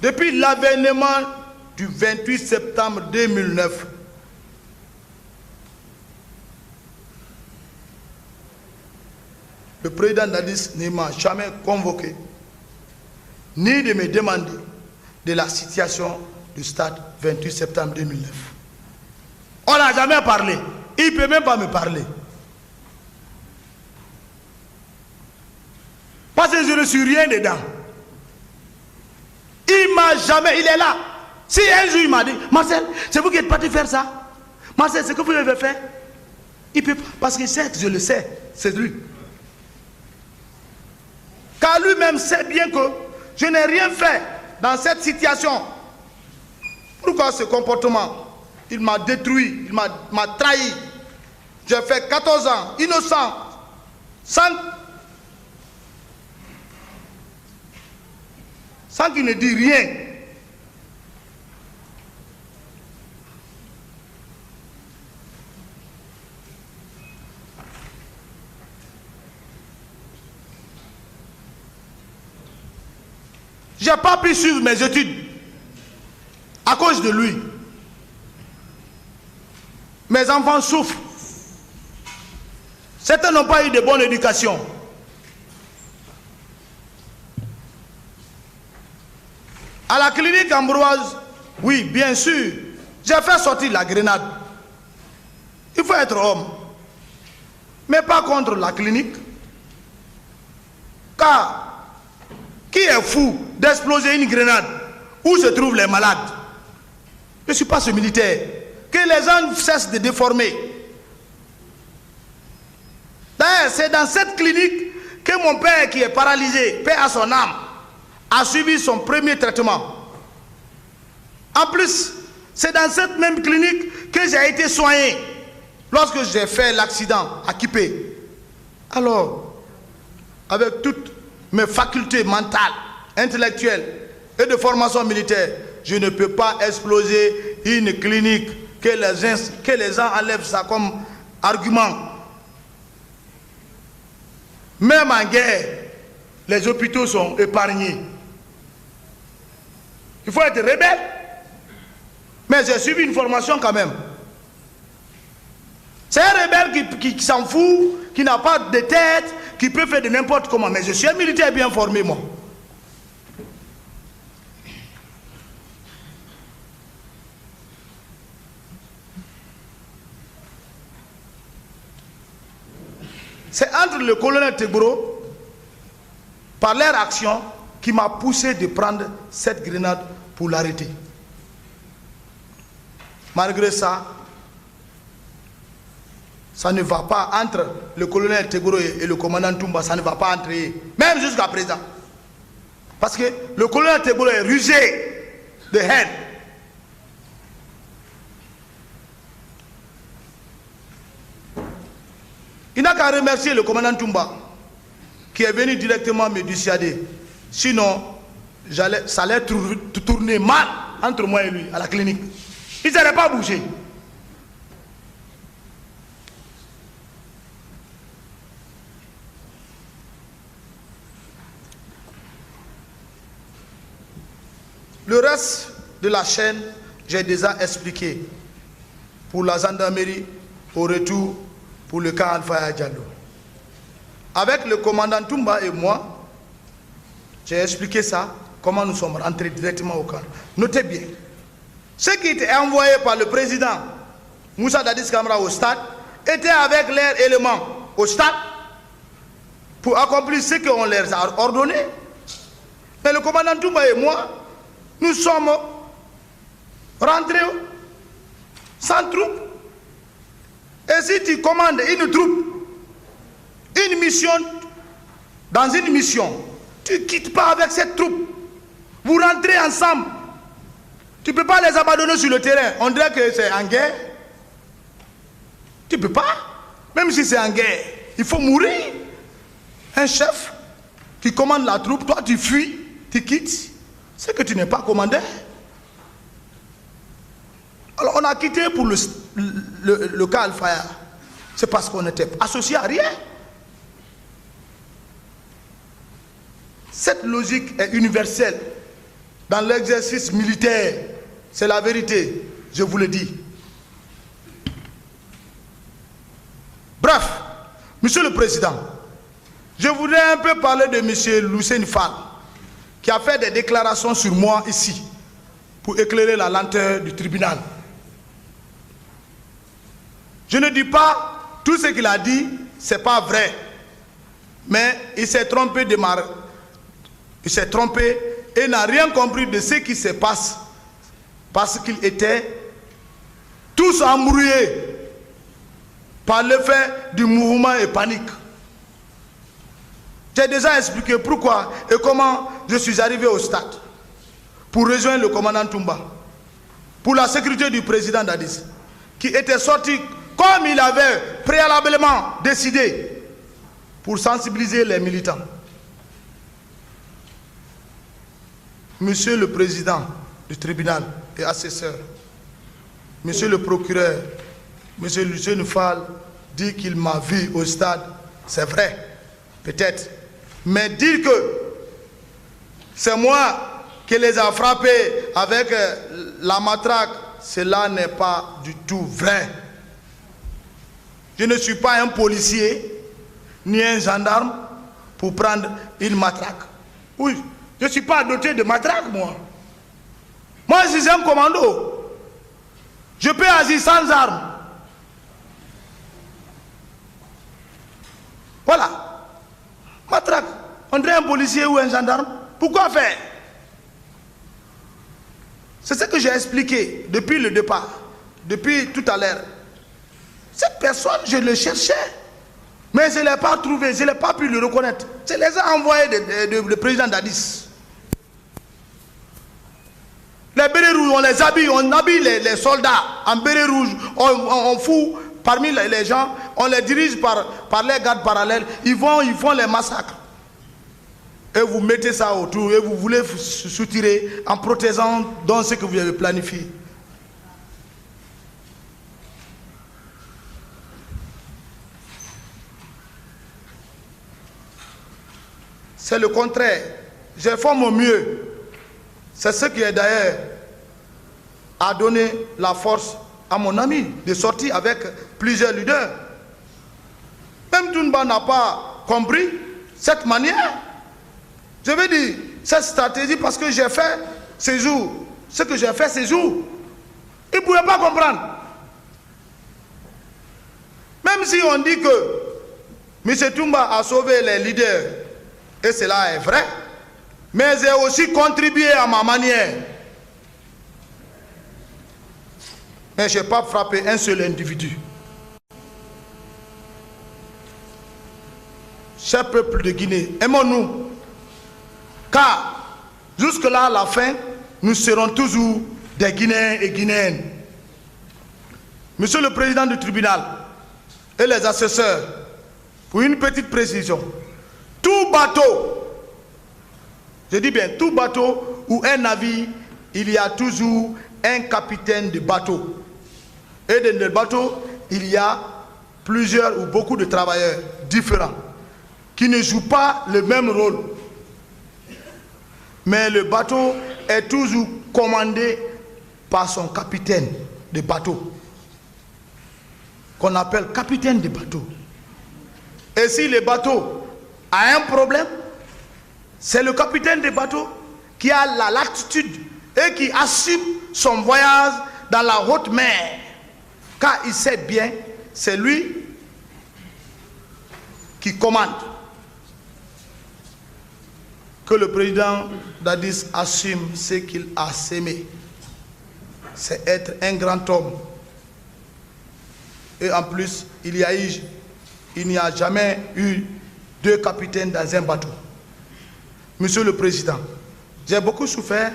depuis l'avènement du 28 septembre 2009, le président Dadis ne m'a jamais convoqué, ni de me demander de la situation du stade 28 septembre 2009. On n'a jamais parlé. Il ne peut même pas me parler. Parce que je ne suis rien dedans. Il m'a jamais, il est là. Si un jour il m'a dit, Marcel, c'est vous qui êtes parti faire ça. Marcel, c'est ce que vous avez fait. Il peut pas, parce qu'il sait que je le sais, c'est lui. Car lui-même sait bien que je n'ai rien fait dans cette situation. Pourquoi ce comportement? Il m'a détruit, il m'a trahi. J'ai fait 14 ans, innocent, sans qu'il ne dise rien. n'ai pas pu suivre mes études à cause de lui. Mes enfants souffrent. Certains n'ont pas eu de bonne éducation. À la clinique Ambroise, oui, bien sûr, j'ai fait sortir la grenade. Il faut être homme. Mais pas contre la clinique. Car, qui est fou d'exploser une grenade où se trouvent les malades? Je ne suis pas ce militaire. Que les gens cessent de déformer. D'ailleurs, c'est dans cette clinique que mon père, qui est paralysé, paix à son âme, a suivi son premier traitement. En plus, c'est dans cette même clinique que j'ai été soigné lorsque j'ai fait l'accident à Kipé. Alors, avec toutes mes facultés mentales, intellectuelles et de formation militaire, je ne peux pas exploser une clinique que les gens enlèvent ça comme argument. Même en guerre, les hôpitaux sont épargnés. Il faut être rebelle. Mais j'ai suivi une formation quand même. C'est un rebelle qui s'en fout, qui n'a pas de tête, qui peut faire de n'importe comment. Mais je suis un militaire bien formé, moi. C'est entre le colonel Tegboro, par leur action, qui m'a poussé de prendre cette grenade pour l'arrêter. Malgré ça, ça ne va pas entre le colonel Tegboro et le commandant Toumba, ça ne va pas entrer, même jusqu'à présent. Parce que le colonel Tegboro est rusé de haine. Il n'a qu'à remercier le commandant Toumba, qui est venu directement me dissuader. Sinon, ça allait tourner mal entre moi et lui, à la clinique. Il n'allait pas bouger. Le reste de la chaîne, j'ai déjà expliqué. Pour la gendarmerie, au retour, pour le cas Alpha Diallo. Avec le commandant Toumba et moi, j'ai expliqué ça, comment nous sommes rentrés directement au camp. Notez bien, ceux qui étaient envoyés par le président Moussa Dadis Camara au stade étaient avec leurs éléments au stade pour accomplir ce qu'on leur a ordonné. Mais le commandant Toumba et moi, nous sommes rentrés sans troupe. Et si tu commandes une troupe, une mission, dans une mission, tu ne quittes pas avec cette troupe. Vous rentrez ensemble. Tu ne peux pas les abandonner sur le terrain. On dirait que c'est en guerre. Tu ne peux pas. Même si c'est en guerre, il faut mourir. Un chef qui commande la troupe, toi tu fuis, tu quittes. C'est que tu n'es pas commandeur. Alors on a quitté pour le cas Al-Faya. C'est parce qu'on n'était associé à rien. Cette logique est universelle dans l'exercice militaire. C'est la vérité, je vous le dis. Bref, Monsieur le Président, je voudrais un peu parler de Monsieur Lucien Fall, qui a fait des déclarations sur moi ici, pour éclairer la lenteur du tribunal. Je ne dis pas tout ce qu'il a dit, ce n'est pas vrai. Mais il s'est trompé il s'est trompé et n'a rien compris de ce qui se passe. Parce qu'il était tous embrouillés par l'effet du mouvement et panique. J'ai déjà expliqué pourquoi et comment je suis arrivé au stade pour rejoindre le commandant Toumba, pour la sécurité du président Dadis, qui était sorti comme il avait préalablement décidé pour sensibiliser les militants. Monsieur le président du tribunal et assesseur, monsieur le procureur, monsieur Lucien Fall dit qu'il m'a vu au stade, c'est vrai, peut-être. Mais dire que c'est moi qui les a frappés avec la matraque, cela n'est pas du tout vrai. Je ne suis pas un policier ni un gendarme pour prendre une matraque. Oui, je ne suis pas doté de matraque, moi. Moi, je suis un commando. Je peux agir sans armes. Voilà. Matraque. On dirait un policier ou un gendarme. Pourquoi faire? C'est ce que j'ai expliqué depuis le départ, depuis tout à l'heure. Cette personne, je le cherchais, mais je ne l'ai pas trouvé, je n'ai pas pu le reconnaître. Je les ai envoyés le président d'Addis. Les bérets rouges, on les habille, on habille les soldats en bérets rouges, on fout parmi les gens, on les dirige par les gardes parallèles, ils font les massacres. Et vous mettez ça autour et vous voulez soutirer en protégeant dans ce que vous avez planifié. C'est le contraire. J'ai fait mon mieux. C'est ce qui est d'ailleurs a donné la force à mon ami de sortir avec plusieurs leaders. Même Tounba n'a pas compris cette manière. Je veux dire, cette stratégie, parce que j'ai fait ces jours, ce que j'ai fait ces jours, ils ne pouvaient pas comprendre. Même si on dit que M. Toumba a sauvé les leaders, et cela est vrai, mais j'ai aussi contribué à ma manière. Mais je n'ai pas frappé un seul individu. Cher peuple de Guinée, aimons-nous. Car jusque-là, à la fin, nous serons toujours des Guinéens et Guinéennes. Monsieur le Président du tribunal et les assesseurs, pour une petite précision, tout bateau, je dis bien tout bateau ou un navire, il y a toujours un capitaine de bateau. Et dans le bateau, il y a plusieurs ou beaucoup de travailleurs différents qui ne jouent pas le même rôle. Mais le bateau est toujours commandé par son capitaine de bateau, qu'on appelle capitaine de bateau. Et si le bateau a un problème, c'est le capitaine de bateau qui a la latitude et qui assume son voyage dans la haute mer. Car il sait bien, c'est lui qui commande. Que le président d'Addis assume ce qu'il a sémé. C'est être un grand homme. Et en plus, il n'y a jamais eu deux capitaines dans un bateau. Monsieur le Président, j'ai beaucoup souffert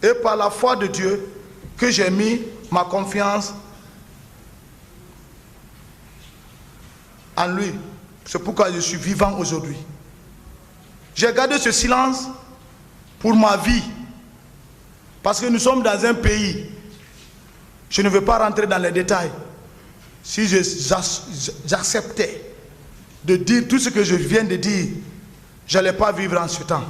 et par la foi de Dieu que j'ai mis ma confiance en lui. C'est pourquoi je suis vivant aujourd'hui. J'ai gardé ce silence pour ma vie. Parce que nous sommes dans un pays. Je ne veux pas rentrer dans les détails. Si j'acceptais de dire tout ce que je viens de dire, je n'allais pas vivre en ce temps.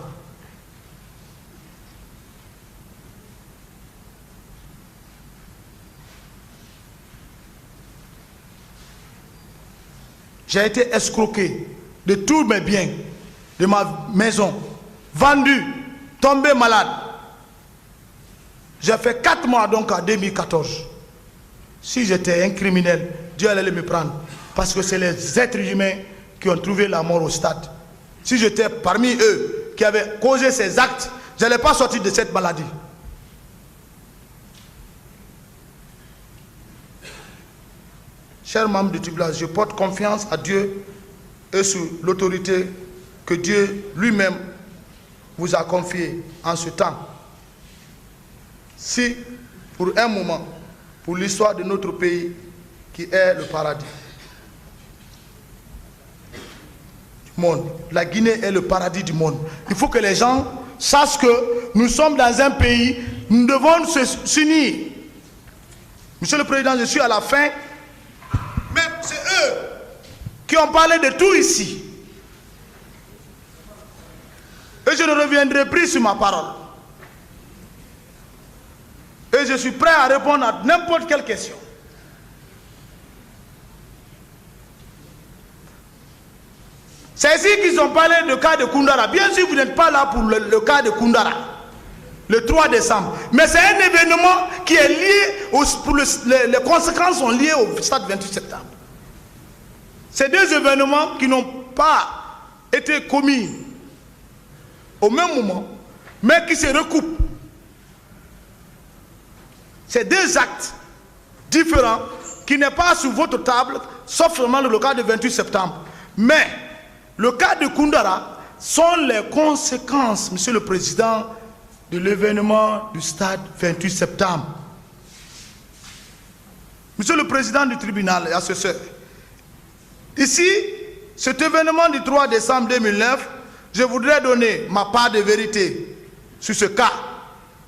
J'ai été escroqué de tous mes biens, de ma maison, vendu, tombé malade. J'ai fait 4 mois donc en 2014. Si j'étais un criminel, Dieu allait me prendre. Parce que c'est les êtres humains qui ont trouvé la mort au stade. Si j'étais parmi eux qui avaient causé ces actes, je n'allais pas sortir de cette maladie. Chers membres du tribunal, je porte confiance à Dieu et sur l'autorité que Dieu lui-même vous a confiée en ce temps. Si, pour un moment, pour l'histoire de notre pays, qui est le paradis du monde, la Guinée est le paradis du monde. Il faut que les gens sachent que nous sommes dans un pays, nous devons s'unir. Monsieur le Président, je suis à la fin. Mais c'est eux qui ont parlé de tout ici. Et je ne reviendrai plus sur ma parole. je suis prêt à répondre à n'importe quelle question. C'est ici qu'ils ont parlé du cas de Koundara. Bien sûr, vous n'êtes pas là pour le cas de Koundara, le 3 décembre. Mais c'est un événement qui est lié, les conséquences sont liées au stade 28 septembre. C'est deux événements qui n'ont pas été commis au même moment, mais qui se recoupent. C'est deux actes différents qui n'est pas sur votre table, sauf seulement le cas du 28 septembre. Mais le cas de Koundara sont les conséquences, Monsieur le Président, de l'événement du stade 28 septembre. Monsieur le Président du tribunal et assesseur, ici, cet événement du 3 décembre 2009, je voudrais donner ma part de vérité sur ce cas.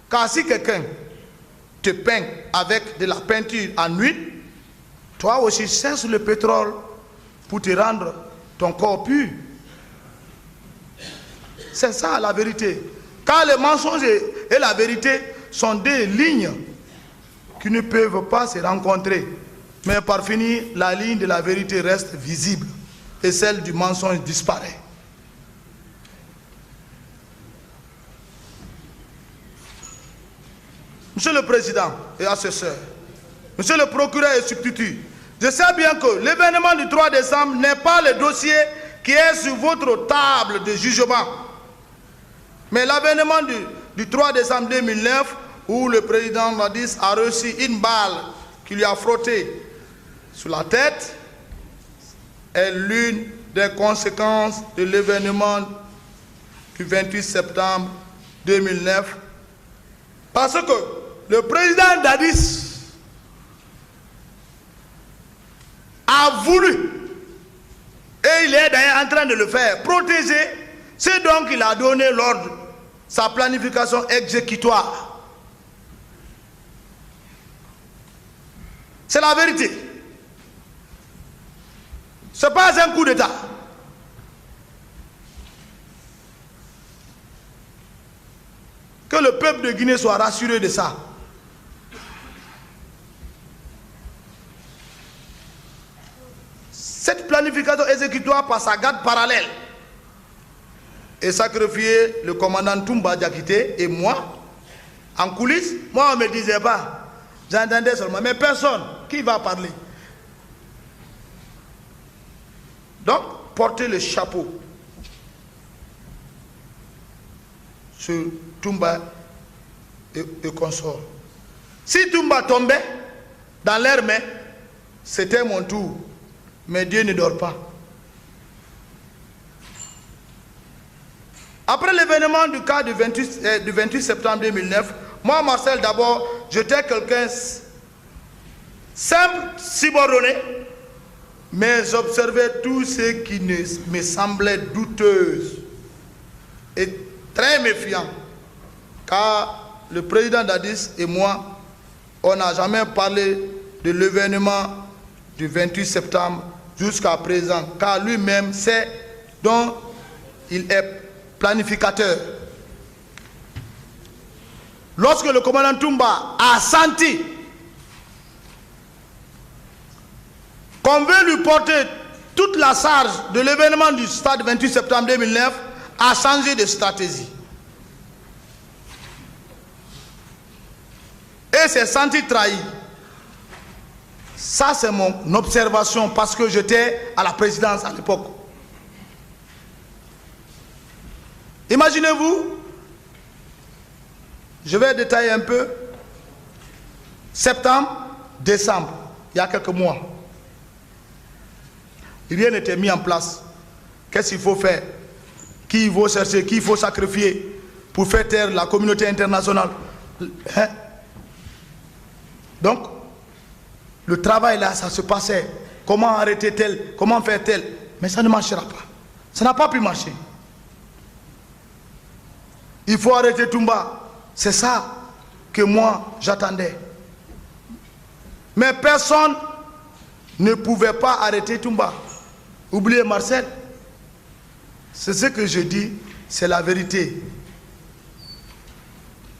Car si quelqu'un te peint avec de la peinture en huile, toi aussi cesse le pétrole pour te rendre ton corps pur. C'est ça la vérité. Car les mensonges et la vérité sont des lignes qui ne peuvent pas se rencontrer. Mais par finir, la ligne de la vérité reste visible et celle du mensonge disparaît. Monsieur le Président et assesseur, Monsieur le procureur et substitut, je sais bien que l'événement du 3 décembre n'est pas le dossier qui est sur votre table de jugement. Mais l'événement du 3 décembre 2009, où le président Dadis a reçu une balle qui lui a frotté sur la tête, est l'une des conséquences de l'événement du 28 septembre 2009. Parce que le président Dadis a voulu, et il est d'ailleurs en train de le faire, protéger ce dont il a donné l'ordre, sa planification exécutoire. C'est la vérité. Ce n'est pas un coup d'État. Que le peuple de Guinée soit rassuré de ça. Cette planification exécutoire par sa garde parallèle et sacrifier le commandant Toumba Diakité et moi en coulisses. Moi on ne me disait pas, j'entendais seulement, mais personne qui va parler. Donc porter le chapeau sur Toumba et consort. Si Toumba tombait dans leurs mains, c'était mon tour. Mais Dieu ne dort pas. Après l'événement du cas du 28 septembre 2009, moi, Marcel, d'abord, j'étais quelqu'un simple, subordonné, mais j'observais tout ce qui me semblait douteuse et très méfiant. Car le président Dadis et moi, on n'a jamais parlé de l'événement du 28 septembre jusqu'à présent, car lui-même sait dont il est planificateur. Lorsque le commandant Toumba a senti qu'on veut lui porter toute la charge de l'événement du stade 28 septembre 2009, a changé de stratégie. Et s'est senti trahi. Ça, c'est mon observation parce que j'étais à la présidence à l'époque. Imaginez-vous, je vais détailler un peu, septembre, décembre, il y a quelques mois. Rien n'était mis en place. Qu'est-ce qu'il faut faire? Qui il faut chercher? Qui il faut sacrifier pour faire taire la communauté internationale? Hein? Donc, le travail là, ça se passait. Comment arrêter tel? Comment faire tel? Mais ça ne marchera pas. Ça n'a pas pu marcher. Il faut arrêter Toumba. C'est ça que moi, j'attendais. Mais personne ne pouvait pas arrêter Toumba. Oubliez Marcel. C'est ce que je dis, c'est la vérité.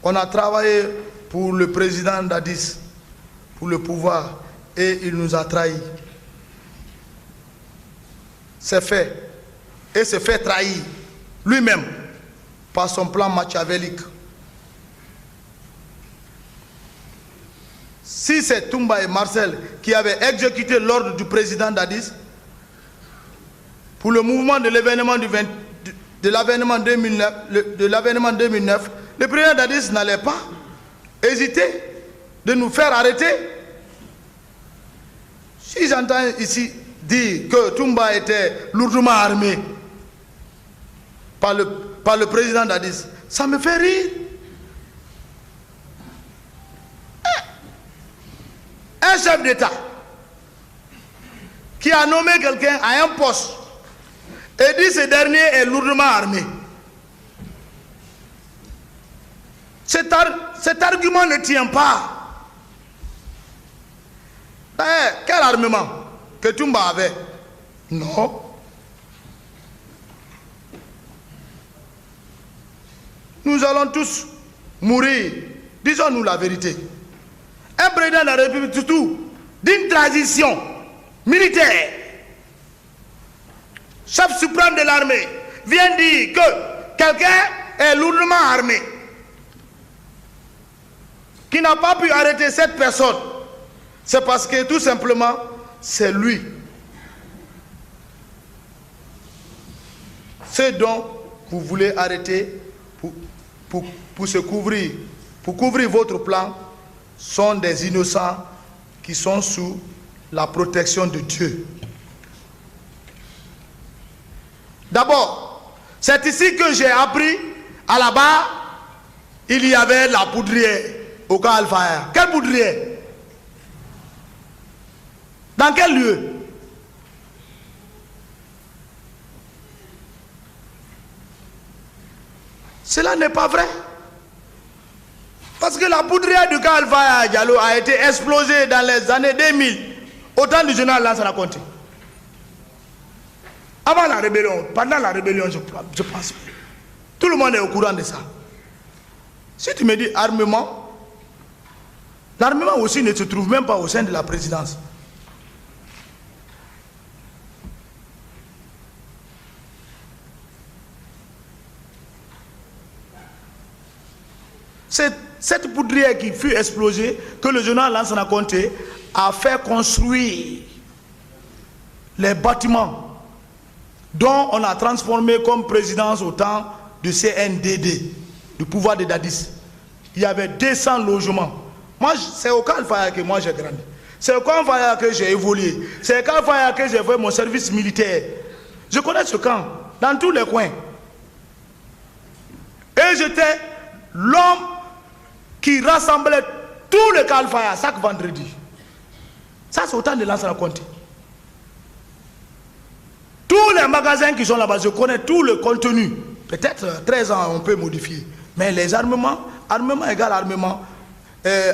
On a travaillé pour le président Dadis, pour le pouvoir, et il nous a trahis. C'est fait. Et se fait trahir lui-même par son plan machiavélique. Si c'est Toumba et Marcel qui avaient exécuté l'ordre du président Dadis pour le mouvement de l'avènement de l'avènement 2009, le président Dadis n'allait pas hésiter de nous faire arrêter. Si j'entends ici dire que Toumba était lourdement armé par le président Dadis, ça me fait rire. Un chef d'État qui a nommé quelqu'un à un poste et dit que ce dernier est lourdement armé. Cet argument ne tient pas. Quel armement que Toumba avait? Non. Nous allons tous mourir. Disons-nous la vérité. Un président de la République, surtout d'une transition militaire, chef suprême de l'armée, vient dire que quelqu'un est lourdement armé, qui n'a pas pu arrêter cette personne. C'est parce que tout simplement, c'est lui. Ce dont vous voulez arrêter pour se couvrir, pour couvrir votre plan, sont des innocents qui sont sous la protection de Dieu. D'abord, c'est ici que j'ai appris, à la barre, il y avait la poudrière au camp Al-Faya. Quelle poudrière? Dans quel lieu? Cela n'est pas vrai. Parce que la poudrière du camp Al-Faya à Diallo a été explosée dans les années 2000, au temps du général Lansana Conté. Avant la rébellion, pendant la rébellion, je pense. Tout le monde est au courant de ça. Si tu me dis armement, l'armement aussi ne se trouve même pas au sein de la présidence. Cette poudrière qui fut explosée, que le général Lansana Conté a fait construire les bâtiments dont on a transformé comme présidence au temps du CNDD, du pouvoir de Dadis. Il y avait 200 logements. Moi, c'est au camp Al-Faya que moi j'ai grandi. C'est au camp Al-Faya que j'ai évolué. C'est au camp Al-Faya que j'ai fait mon service militaire. Je connais ce camp, dans tous les coins. Et j'étais l'homme qui rassemblait tout le camp Al-Faya chaque vendredi. Ça, c'est au temps de Lansana Conté. Tous les magasins qui sont là-bas, je connais tout le contenu. Peut-être 13 ans, on peut modifier. Mais les armements, armement égale armement.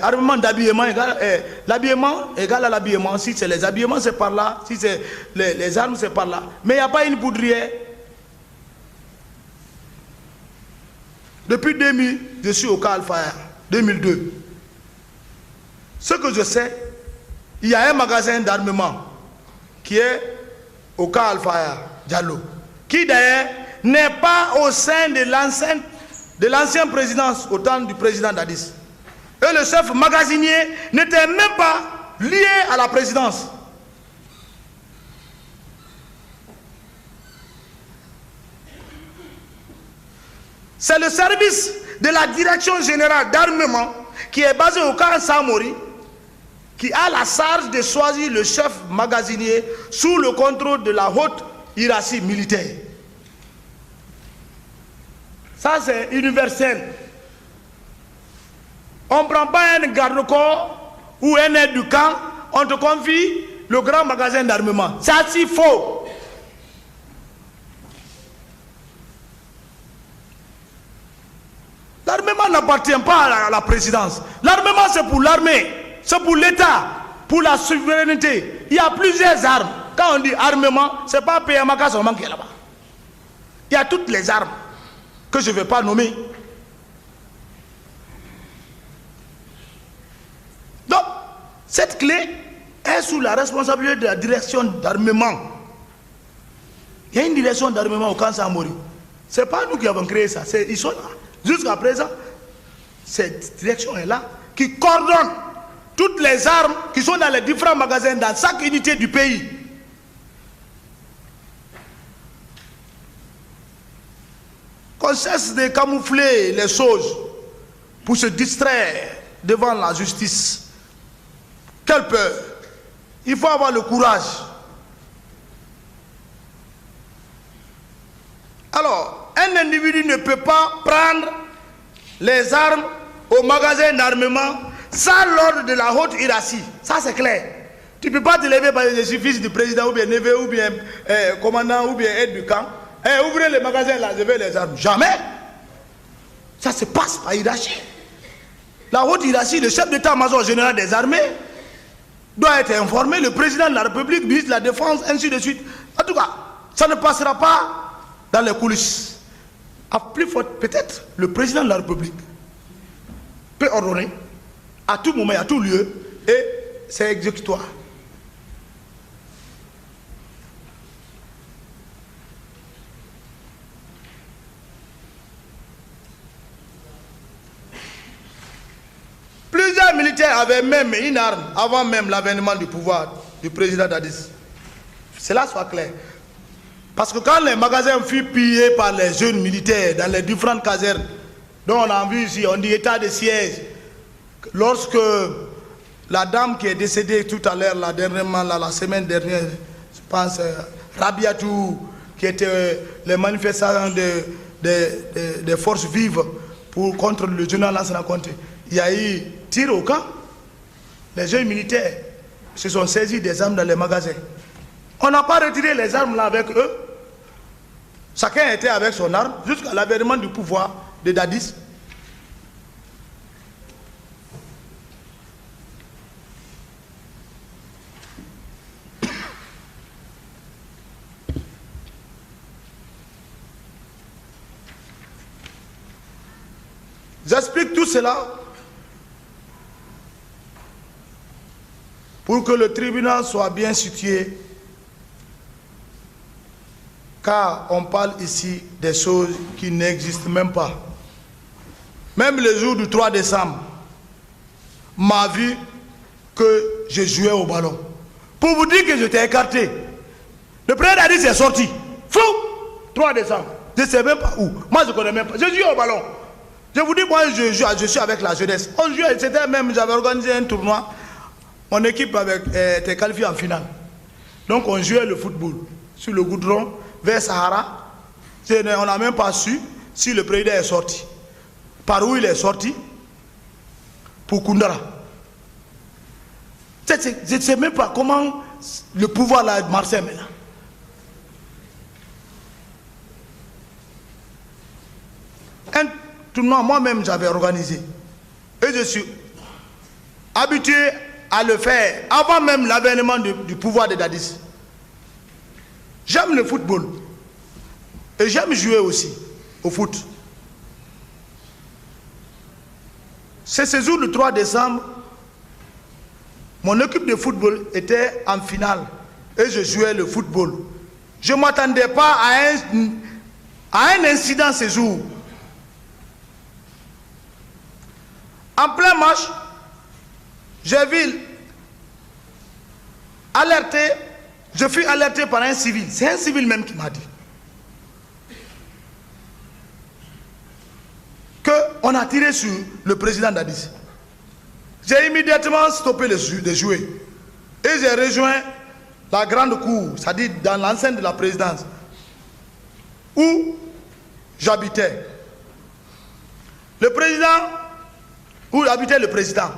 Armement d'habillement égale l'habillement égale à l'habillement. Si c'est les habillements, c'est par là. Si c'est les armes, c'est par là. Mais il n'y a pas une poudrière. Depuis 2000, je suis au camp Al-Faya. 2002. Ce que je sais, il y a un magasin d'armement qui est au camp Al-Faya, Diallo, qui d'ailleurs n'est pas au sein de l'ancienne présidence au temps du président Dadis. Et le chef magasinier n'était même pas lié à la présidence. C'est le service de la direction générale d'armement qui est basé au camp Samori qui a la charge de choisir le chef magasinier sous le contrôle de la haute hiérarchie militaire. Ça, c'est universel. On ne prend pas un garde-corps ou un aide du camp, on te confie le grand magasin d'armement. C'est assez faux. L'armement n'appartient pas à la présidence. L'armement, c'est pour l'armée. C'est pour l'État, pour la souveraineté. Il y a plusieurs armes. Quand on dit armement, ce n'est pas PMA seulement qui est là-bas. Il y a toutes les armes que je ne vais pas nommer. Cette clé est sous la responsabilité de la direction d'armement. Il y a une direction d'armement au camp Samori. Ce n'est pas nous qui avons créé ça, ils sont là. Jusqu'à présent, cette direction est là, qui coordonne toutes les armes qui sont dans les différents magasins, dans chaque unité du pays. Qu'on cesse de camoufler les choses pour se distraire devant la justice. Quelle peur! Il faut avoir le courage. Alors, un individu ne peut pas prendre les armes au magasin d'armement sans l'ordre de la haute hiérarchie. Ça, c'est clair. Tu ne peux pas te lever par le fils du président, ou bien neveu, ou bien commandant, ou bien aide du camp. Ouvrez le magasin là, je veux les armes. Jamais. Ça se passe par hiérarchie. La haute hiérarchie, le chef d'état-major général des armées, doit être informé, le président de la République, le ministre de la Défense, ainsi de suite. En tout cas, ça ne passera pas dans les coulisses. À plus forte, peut-être, le président de la République peut ordonner à tout moment, à tout lieu, et c'est exécutoire. Plusieurs militaires avaient même une arme avant même l'avènement du pouvoir du président Dadis. Cela soit clair. Parce que quand les magasins furent pillés par les jeunes militaires dans les différentes casernes, dont on a vu ici, on dit état de siège, lorsque la dame qui est décédée tout à l'heure, dernièrement, la semaine dernière, je pense, Rabiatou, qui était les manifestations des forces vives contre le général Lansana Conté, il y a eu tir au camp. Les jeunes militaires se sont saisis des armes dans les magasins. On n'a pas retiré les armes là avec eux. Chacun était avec son arme jusqu'à l'avènement du pouvoir de Dadis. J'explique tout cela pour que le tribunal soit bien situé, car on parle ici des choses qui n'existent même pas. Même le jour du 3 décembre, m'a vu que je jouais au ballon. Pour vous dire que j'étais écarté. Le président a dit c'est sorti. Fou! 3 décembre. Je ne sais même pas où. Moi je ne connais même pas. Je joue au ballon. Je vous dis, moi je suis avec la jeunesse. On jouait, c'était même, j'avais organisé un tournoi. Mon équipe était qualifiée en finale. Donc on jouait le football sur le goudron vers Sahara. On n'a même pas su si le président est sorti. Par où il est sorti? Pour Koundara. Je ne sais même pas comment le pouvoir là marche maintenant. Un tournoi, moi-même j'avais organisé. Et je suis habitué à le faire avant même l'avènement du pouvoir de Dadis. J'aime le football. Et j'aime jouer aussi au foot. C'est ce jour du 3 décembre, mon équipe de football était en finale. Et je jouais le football. Je ne m'attendais pas à un incident ce jour. En plein match, j'ai vu alerté, je fus alerté par un civil. C'est un civil même qui m'a dit qu'on a tiré sur le président Dadis. J'ai immédiatement stoppé de jouer. Et j'ai rejoint la grande cour, c'est-à-dire dans l'enceinte de la présidence, où j'habitais. Le président, où habitait le président,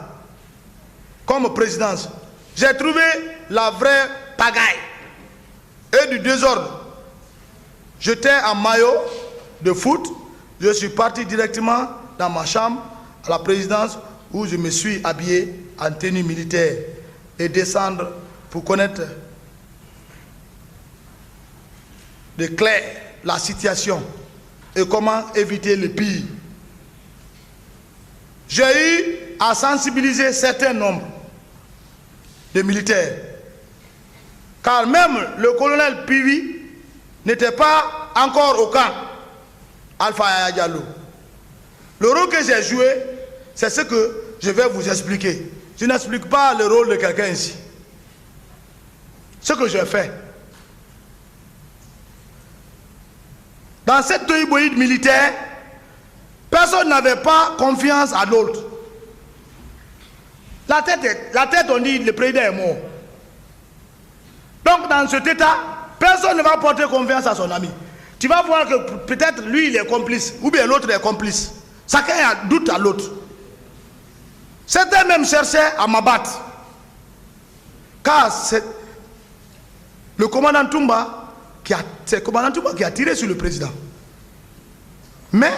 comme présidence, j'ai trouvé la vraie pagaille et du désordre. J'étais en maillot de foot, je suis parti directement dans ma chambre à la présidence où je me suis habillé en tenue militaire et descendre pour connaître de clair la situation et comment éviter le pire. J'ai eu à sensibiliser certains nombres des militaires. Car même le colonel Pivi n'était pas encore au camp Alpha Yaya Diallo. Le rôle que j'ai joué, c'est ce que je vais vous expliquer. Je n'explique pas le rôle de quelqu'un ici. Ce que j'ai fait. Dans cette tohiboïde militaire, personne n'avait pas confiance à l'autre. La tête, on dit, le président est mort. Donc dans cet état, personne ne va porter confiance à son ami. Tu vas voir que peut-être lui il est complice, ou bien l'autre est complice. Chacun a doute à l'autre. Certains même cherchaient à m'abattre. Car c'est le commandant Toumba qui a tiré sur le président. Mais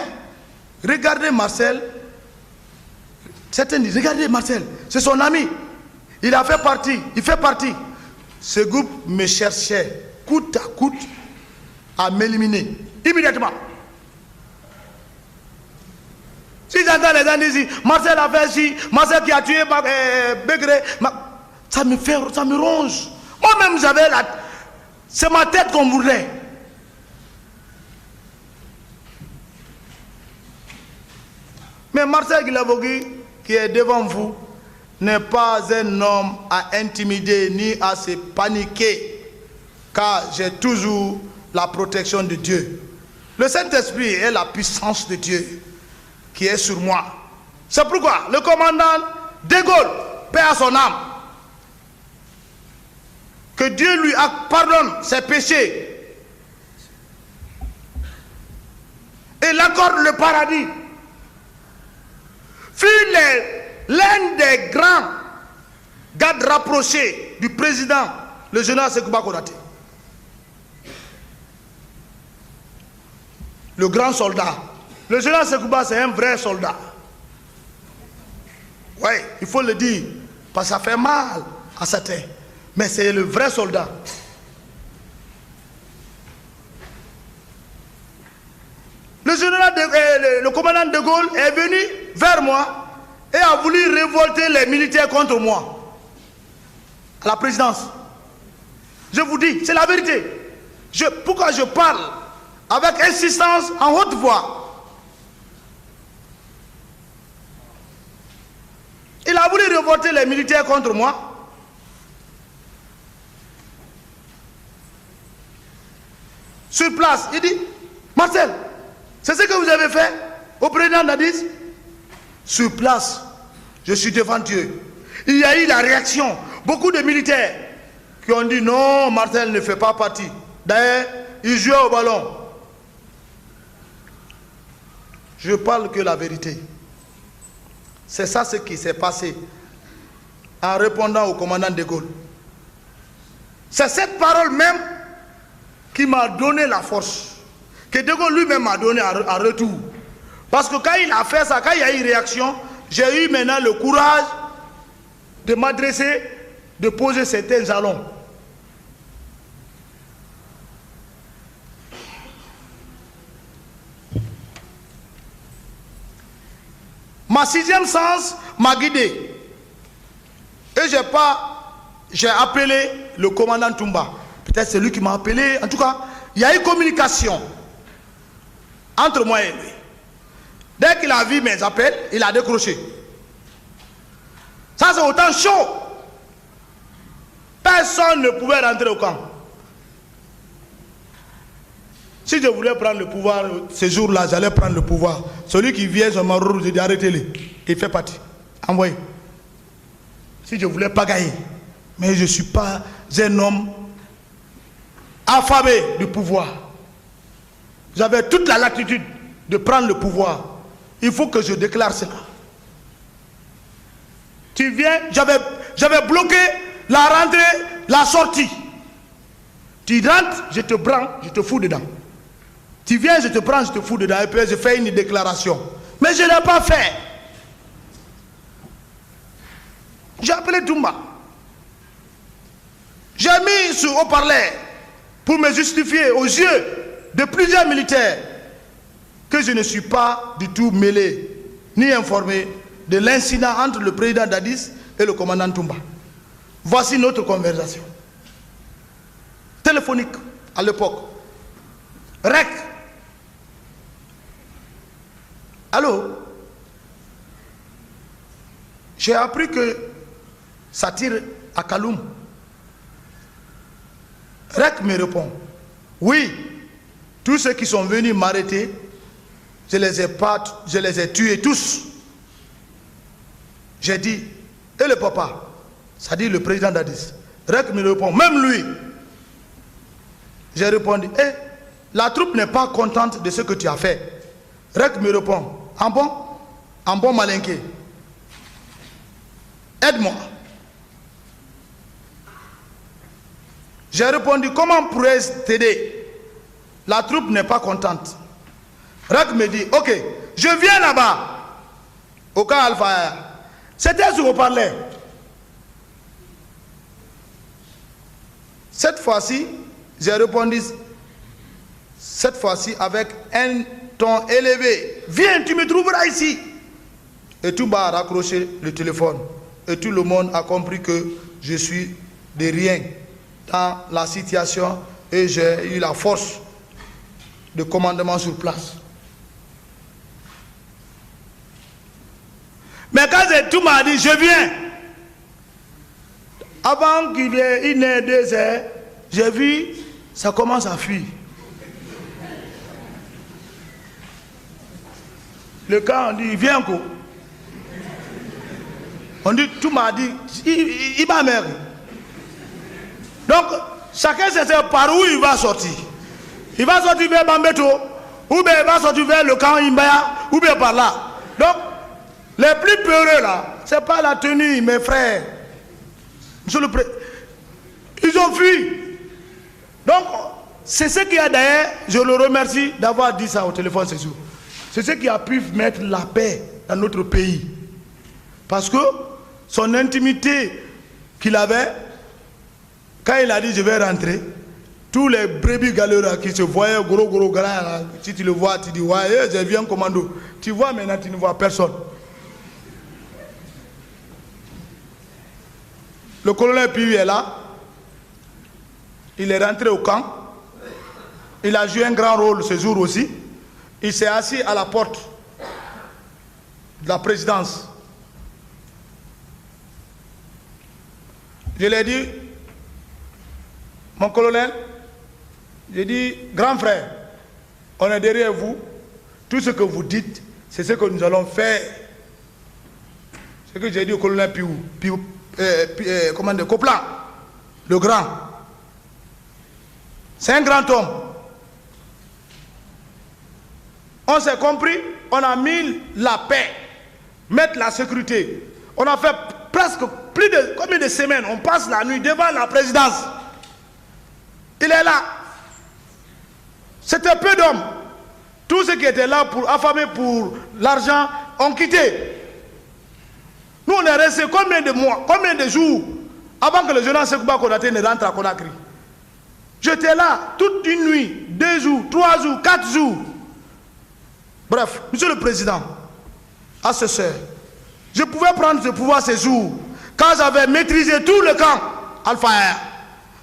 regardez Marcel. Certains disent, regardez Marcel, c'est son ami. Il fait partie. Ce groupe me cherchait coûte à coûte à m'éliminer immédiatement. Si j'entends les gens dire, Marcel a fait ci, Marcel qui a tué Begré, ça me ronge. Moi-même, c'est ma tête qu'on voudrait. Mais Marcel Guilavogui, qui est devant vous, n'est pas un homme à intimider ni à se paniquer, car j'ai toujours la protection de Dieu. Le Saint-Esprit est la puissance de Dieu qui est sur moi. C'est pourquoi le commandant de Gaulle, paix à son âme, que Dieu lui pardonne ses péchés et l'accorde le paradis, fut l'un des grands gardes rapprochés du président, le général Sekouba Konaté. Le grand soldat. Le général Sekouba, c'est un vrai soldat. Oui, il faut le dire, parce que ça fait mal à certains. Mais c'est le vrai soldat. Le commandant de Gaulle est venu vers moi et a voulu révolter les militaires contre moi. À la présidence. Je vous dis, c'est la vérité. Pourquoi je parle avec insistance en haute voix? Il a voulu révolter les militaires contre moi. Sur place, il dit, Marcel, c'est ce que vous avez fait au président Dadis? Sur place, je suis devant Dieu. Il y a eu la réaction. Beaucoup de militaires qui ont dit non, Marcel ne fait pas partie. D'ailleurs, il jouait au ballon. Je parle que la vérité. C'est ça ce qui s'est passé en répondant au commandant de Gaulle. C'est cette parole même qui m'a donné la force, que de Gaulle lui-même m'a donné en retour. Parce que quand il a fait ça, quand il y a eu réaction, j'ai eu maintenant le courage de m'adresser, de poser certains jalons. Ma sixième sens m'a guidé. Et j'ai appelé le commandant Toumba. Peut-être c'est lui qui m'a appelé. En tout cas, il y a eu communication entre moi et lui. Dès qu'il a vu mes appels, il a décroché. Ça, c'est autant chaud. Personne ne pouvait rentrer au camp. Si je voulais prendre le pouvoir, ce jour-là, j'allais prendre le pouvoir. Celui qui vient, je m'en j'ai dit arrêtez-le. Il fait partie. Envoyez. Si je voulais pas gagner. Mais je ne suis pas un homme affamé du pouvoir. J'avais toute la latitude de prendre le pouvoir. Il faut que je déclare cela. Tu viens, j'avais bloqué la rentrée, la sortie. Tu rentres, je te prends, je te fous dedans. Tu viens, je te prends, je te fous dedans. Et puis je fais une déclaration. Mais je ne l'ai pas fait. J'ai appelé Toumba. J'ai mis sur haut-parleur pour me justifier aux yeux de plusieurs militaires que je ne suis pas du tout mêlé ni informé de l'incident entre le président Dadis et le commandant Toumba. Voici notre conversation. Téléphonique à l'époque. Rec. Allô? J'ai appris que ça tire à Kaloum. Rec me répond. Oui, tous ceux qui sont venus m'arrêter, je les ai tués tous. J'ai dit, et le papa? Ça dit le président d'Addis. Rec me répond, même lui. J'ai répondu, la troupe n'est pas contente de ce que tu as fait. Rec me répond, en bon malinqué. Aide-moi. J'ai répondu, comment pourrais-je t'aider? La troupe n'est pas contente. Rec me dit, ok, je viens là-bas. Au camp Alpha. C'était ce qu'on parlait. Cette fois-ci, j'ai répondu, cette fois-ci avec un ton élevé. Viens, tu me trouveras ici. Et tout m'a raccroché le téléphone. Et tout le monde a compris que je suis de rien dans la situation et j'ai eu la force de commandement sur place. Mais quand tout m'a dit, je viens, avant qu'il y ait 2 heures, j'ai vu, ça commence à fuir. Le camp, on dit, viens quoi. On dit, tout m'a dit, il m'a mère. Donc, chacun sait par où il va sortir. Il va sortir vers Bambeto, ou bien il va sortir vers le camp Imbaya, ou bien par là. Donc, les plus peureux là, ce n'est pas la tenue, mes frères. Monsieur le Président, ils ont fui. Donc, c'est ce qui a d'ailleurs, je le remercie d'avoir dit ça au téléphone ce jour. C'est ce qui a pu mettre la paix dans notre pays. Parce que son intimité qu'il avait, quand il a dit je vais rentrer, tous les brebis galères qui se voyaient gros gars, si tu le vois, tu dis ouais, je viens commando. Tu vois maintenant, tu ne vois personne. Le colonel Piu est là. Il est rentré au camp. Il a joué un grand rôle ce jour aussi. Il s'est assis à la porte de la présidence. Je lui ai dit, mon colonel, j'ai dit, grand frère, on est derrière vous. Tout ce que vous dites, c'est ce que nous allons faire. Ce que j'ai dit au colonel Coplan, le grand. C'est un grand homme. On s'est compris, on a mis la paix, mettre la sécurité. On a fait presque plus de combien de semaines, on passe la nuit devant la présidence. Il est là. C'était peu d'hommes. Tous ceux qui étaient là pour affamer pour l'argent ont quitté. Nous, on est restés combien de mois, combien de jours avant que le général Sekouba Konaté ne rentre à Conakry. J'étais là toute une nuit, 2 jours, 3 jours, 4 jours. Bref, Monsieur le Président, à ce soir, je pouvais prendre ce pouvoir ces jours quand j'avais maîtrisé tout le camp Alpha Air.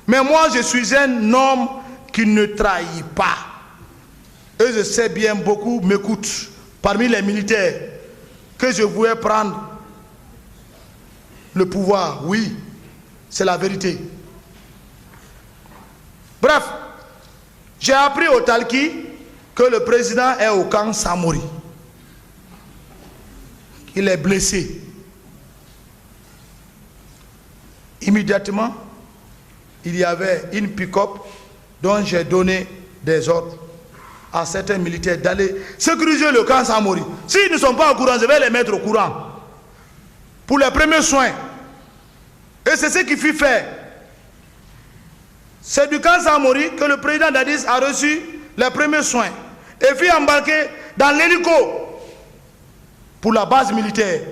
Mais moi, je suis un homme qui ne trahit pas. Et je sais bien, beaucoup m'écoutent parmi les militaires que je voulais prendre le pouvoir. Oui, c'est la vérité. Bref, j'ai appris au Talki que le président est au camp Samori. Il est blessé. Immédiatement, il y avait une pick-up dont j'ai donné des ordres à certains militaires d'aller sécuriser le camp Samori. S'ils ne sont pas au courant, je vais les mettre au courant pour les premiers soins. Et c'est ce qu'il fit faire. C'est du camp Samori que le président d'Addis a reçu les premiers soins et fut embarqué dans l'hélico pour la base militaire.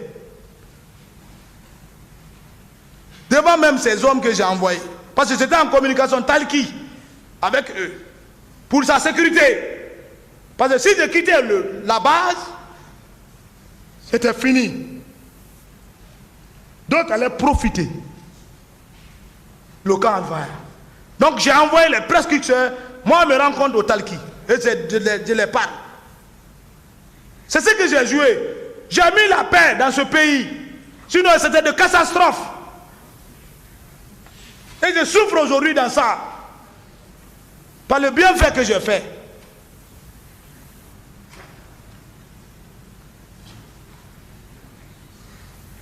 Devant même ces hommes que j'ai envoyés, parce que c'était en communication Talki avec eux, pour sa sécurité. Parce que si je quittais la base, c'était fini. D'autres allaient profiter. le camp Al-Fayed. Donc j'ai envoyé les prescripteurs, moi je me rends compte au Talki, et je les parle. C'est ce que j'ai joué. J'ai mis la paix dans ce pays. Sinon c'était de catastrophe. Et je souffre aujourd'hui dans ça. Par le bienfait que j'ai fait.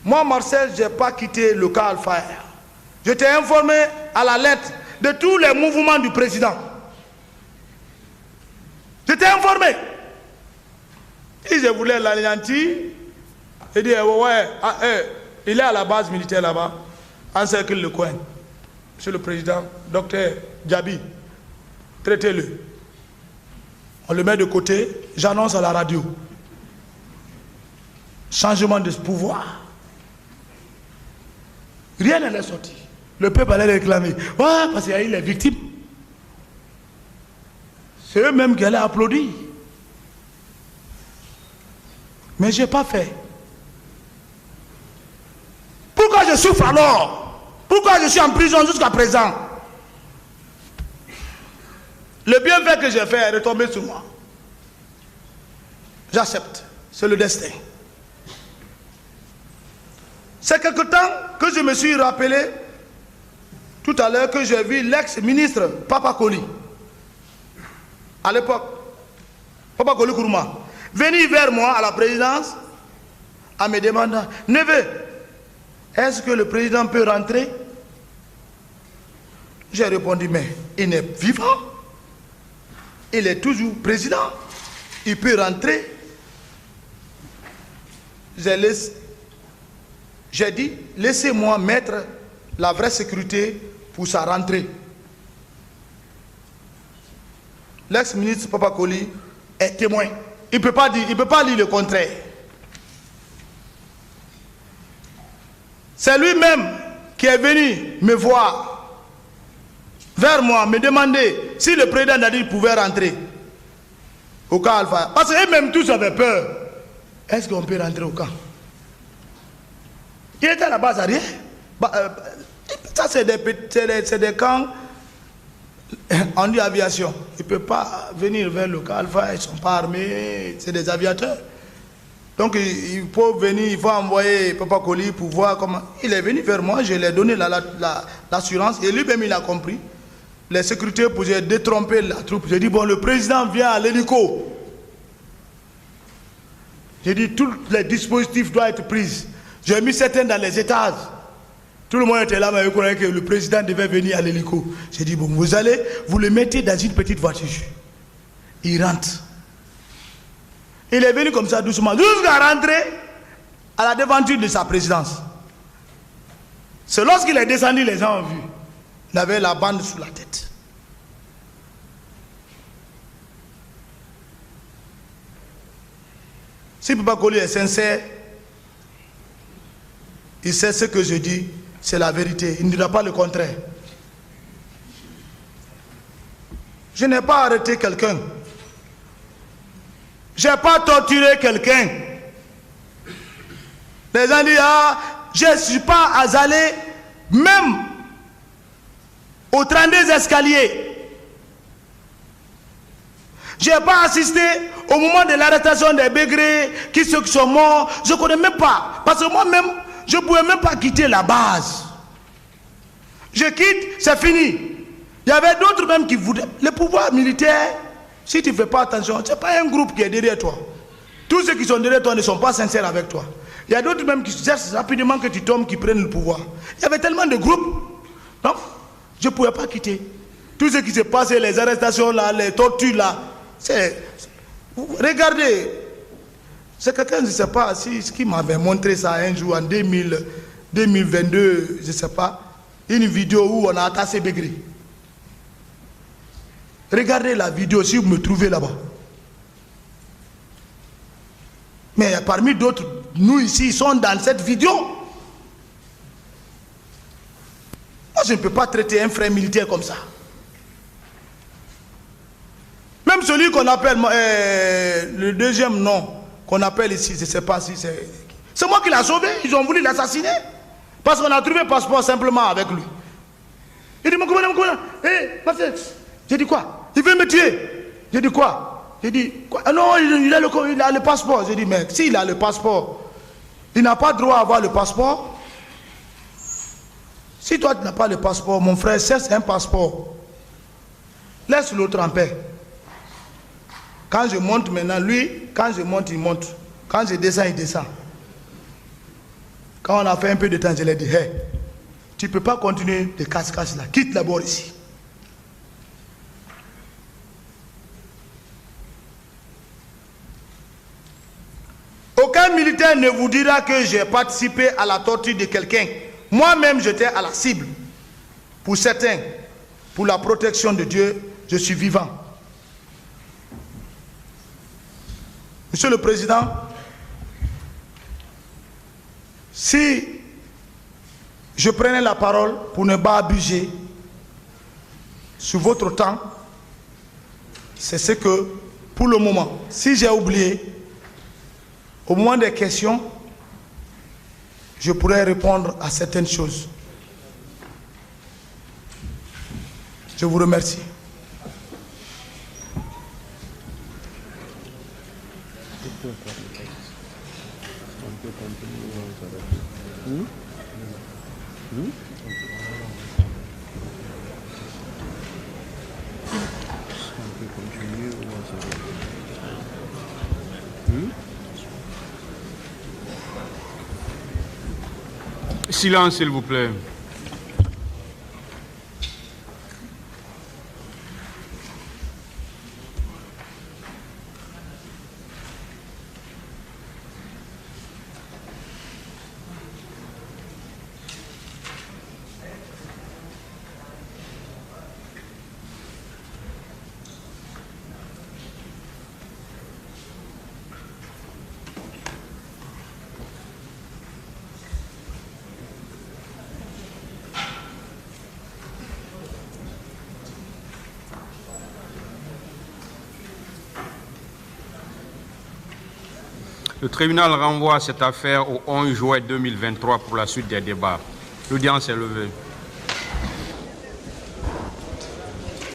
Moi, Marcel, je n'ai pas quitté le cas Al-Fayed. Je t'ai informé à la lettre de tous les mouvements du président. Je t'ai informé. Si je voulais l'anéantir, il dit, ouais, il est à la base militaire là-bas, encercle le coin. Monsieur le Président, docteur Djabi, traitez-le. On le met de côté, j'annonce à la radio. Changement de pouvoir. Rien n'est sorti. Le peuple allait réclamer. Ouais, parce qu'il y a eu les victimes. C'est eux-mêmes qui allaient applaudir. Mais je n'ai pas fait. Pourquoi je souffre alors? Pourquoi je suis en prison jusqu'à présent? Le bienfait que j'ai fait est retombé sur moi. J'accepte. C'est le destin. C'est quelque temps que je me suis rappelé tout à l'heure que j'ai vu l'ex-ministre Papa Koli, à l'époque, Papa Koli Kourouma, venir vers moi à la présidence en me demandant, neveu, est-ce que le président peut rentrer? J'ai répondu, mais il est vivant, il est toujours président, il peut rentrer. J'ai dit, laissez-moi mettre la vraie sécurité pour sa rentrée. L'ex-ministre Papa Koli est témoin. Il ne peut pas dire le contraire. C'est lui-même qui est venu me voir, vers moi, me demander si le président Nadir pouvait rentrer au camp Al-Fayed. Parce qu'eux-mêmes tous avaient peur. Est-ce qu'on peut rentrer au camp? Il était à la base arrière. Ça, c'est des camps en aviation. Il ne peut pas venir vers le camp Al-Fayed, ils ne sont pas armés, c'est des aviateurs. Donc il faut venir, il faut envoyer Papa Koli pour voir comment. Il est venu vers moi, je lui ai donné l'assurance et lui-même il a compris. Les sécurités pour détromper la troupe. J'ai dit, bon, le président vient à l'hélico. J'ai dit, tous les dispositifs doivent être pris. J'ai mis certains dans les étages. Tout le monde était là, mais il croyait que le président devait venir à l'hélico. J'ai dit, bon, vous le mettez dans une petite voiture. Il rentre. Il est venu comme ça doucement, jusqu'à rentrer à la devanture de sa présidence. C'est lorsqu'il est descendu, les gens ont vu. Il avait la bande sous la tête. Si Papa Koli est sincère, il sait ce que je dis, c'est la vérité. Il ne dira pas le contraire. Je n'ai pas arrêté quelqu'un. Je n'ai pas torturé quelqu'un. Les gens disent, ah, je ne suis pas allé même au 32 escaliers. Je n'ai pas assisté au moment de l'arrestation des Bégrés, qui sont morts. Je ne connais même pas. Parce que moi-même, je ne pouvais même pas quitter la base. Je quitte, c'est fini. Il y avait d'autres même qui voulaient. Le pouvoir militaire, si tu ne fais pas attention, ce n'est pas un groupe qui est derrière toi. Tous ceux qui sont derrière toi ne sont pas sincères avec toi. Il y a d'autres même qui cherchent rapidement que tu tombes, qui prennent le pouvoir. Il y avait tellement de groupes. Donc, je ne pouvais pas quitter. Tout ce qui s'est passé, les arrestations là, les tortures là, regardez, c'est quelqu'un, je ne sais pas, qui m'avait montré ça un jour en 2022, je ne sais pas, une vidéo où on a attaché Bégré. Regardez la vidéo si vous me trouvez là-bas. Mais parmi d'autres, nous ici, sommes dans cette vidéo. Moi, je ne peux pas traiter un frère militaire comme ça. Même celui qu'on appelle, le deuxième nom qu'on appelle ici, je ne sais pas si c'est... C'est moi qui l'ai sauvé, ils ont voulu l'assassiner. Parce qu'on a trouvé le passeport simplement avec lui. Il dit, mon commandant, hé, Marcel. J'ai dit quoi? Il veut me tuer. J'ai dit quoi? J'ai dit, quoi? Ah non, il a le passeport. J'ai dit, mais s'il a le passeport, il n'a pas droit à avoir le passeport. Si toi tu n'as pas le passeport, mon frère, c'est un passeport. Laisse l'autre en paix. Quand je monte maintenant, lui, quand je monte, il monte. Quand je descends, il descend. Quand on a fait un peu de temps, je lui ai dit, hey, tu ne peux pas continuer de casse-casse là. Quitte d'abord ici. Aucun militaire ne vous dira que j'ai participé à la torture de quelqu'un. Moi-même, j'étais à la cible. Pour certains, pour la protection de Dieu, je suis vivant. Monsieur le Président, si je prenais la parole pour ne pas abuser sur votre temps, c'est ce que, pour le moment, si j'ai oublié, au moment des questions, je pourrais répondre à certaines choses. Je vous remercie. Silence, s'il vous plaît. Le tribunal renvoie cette affaire au 11 juin 2023 pour la suite des débats. L'audience est levée.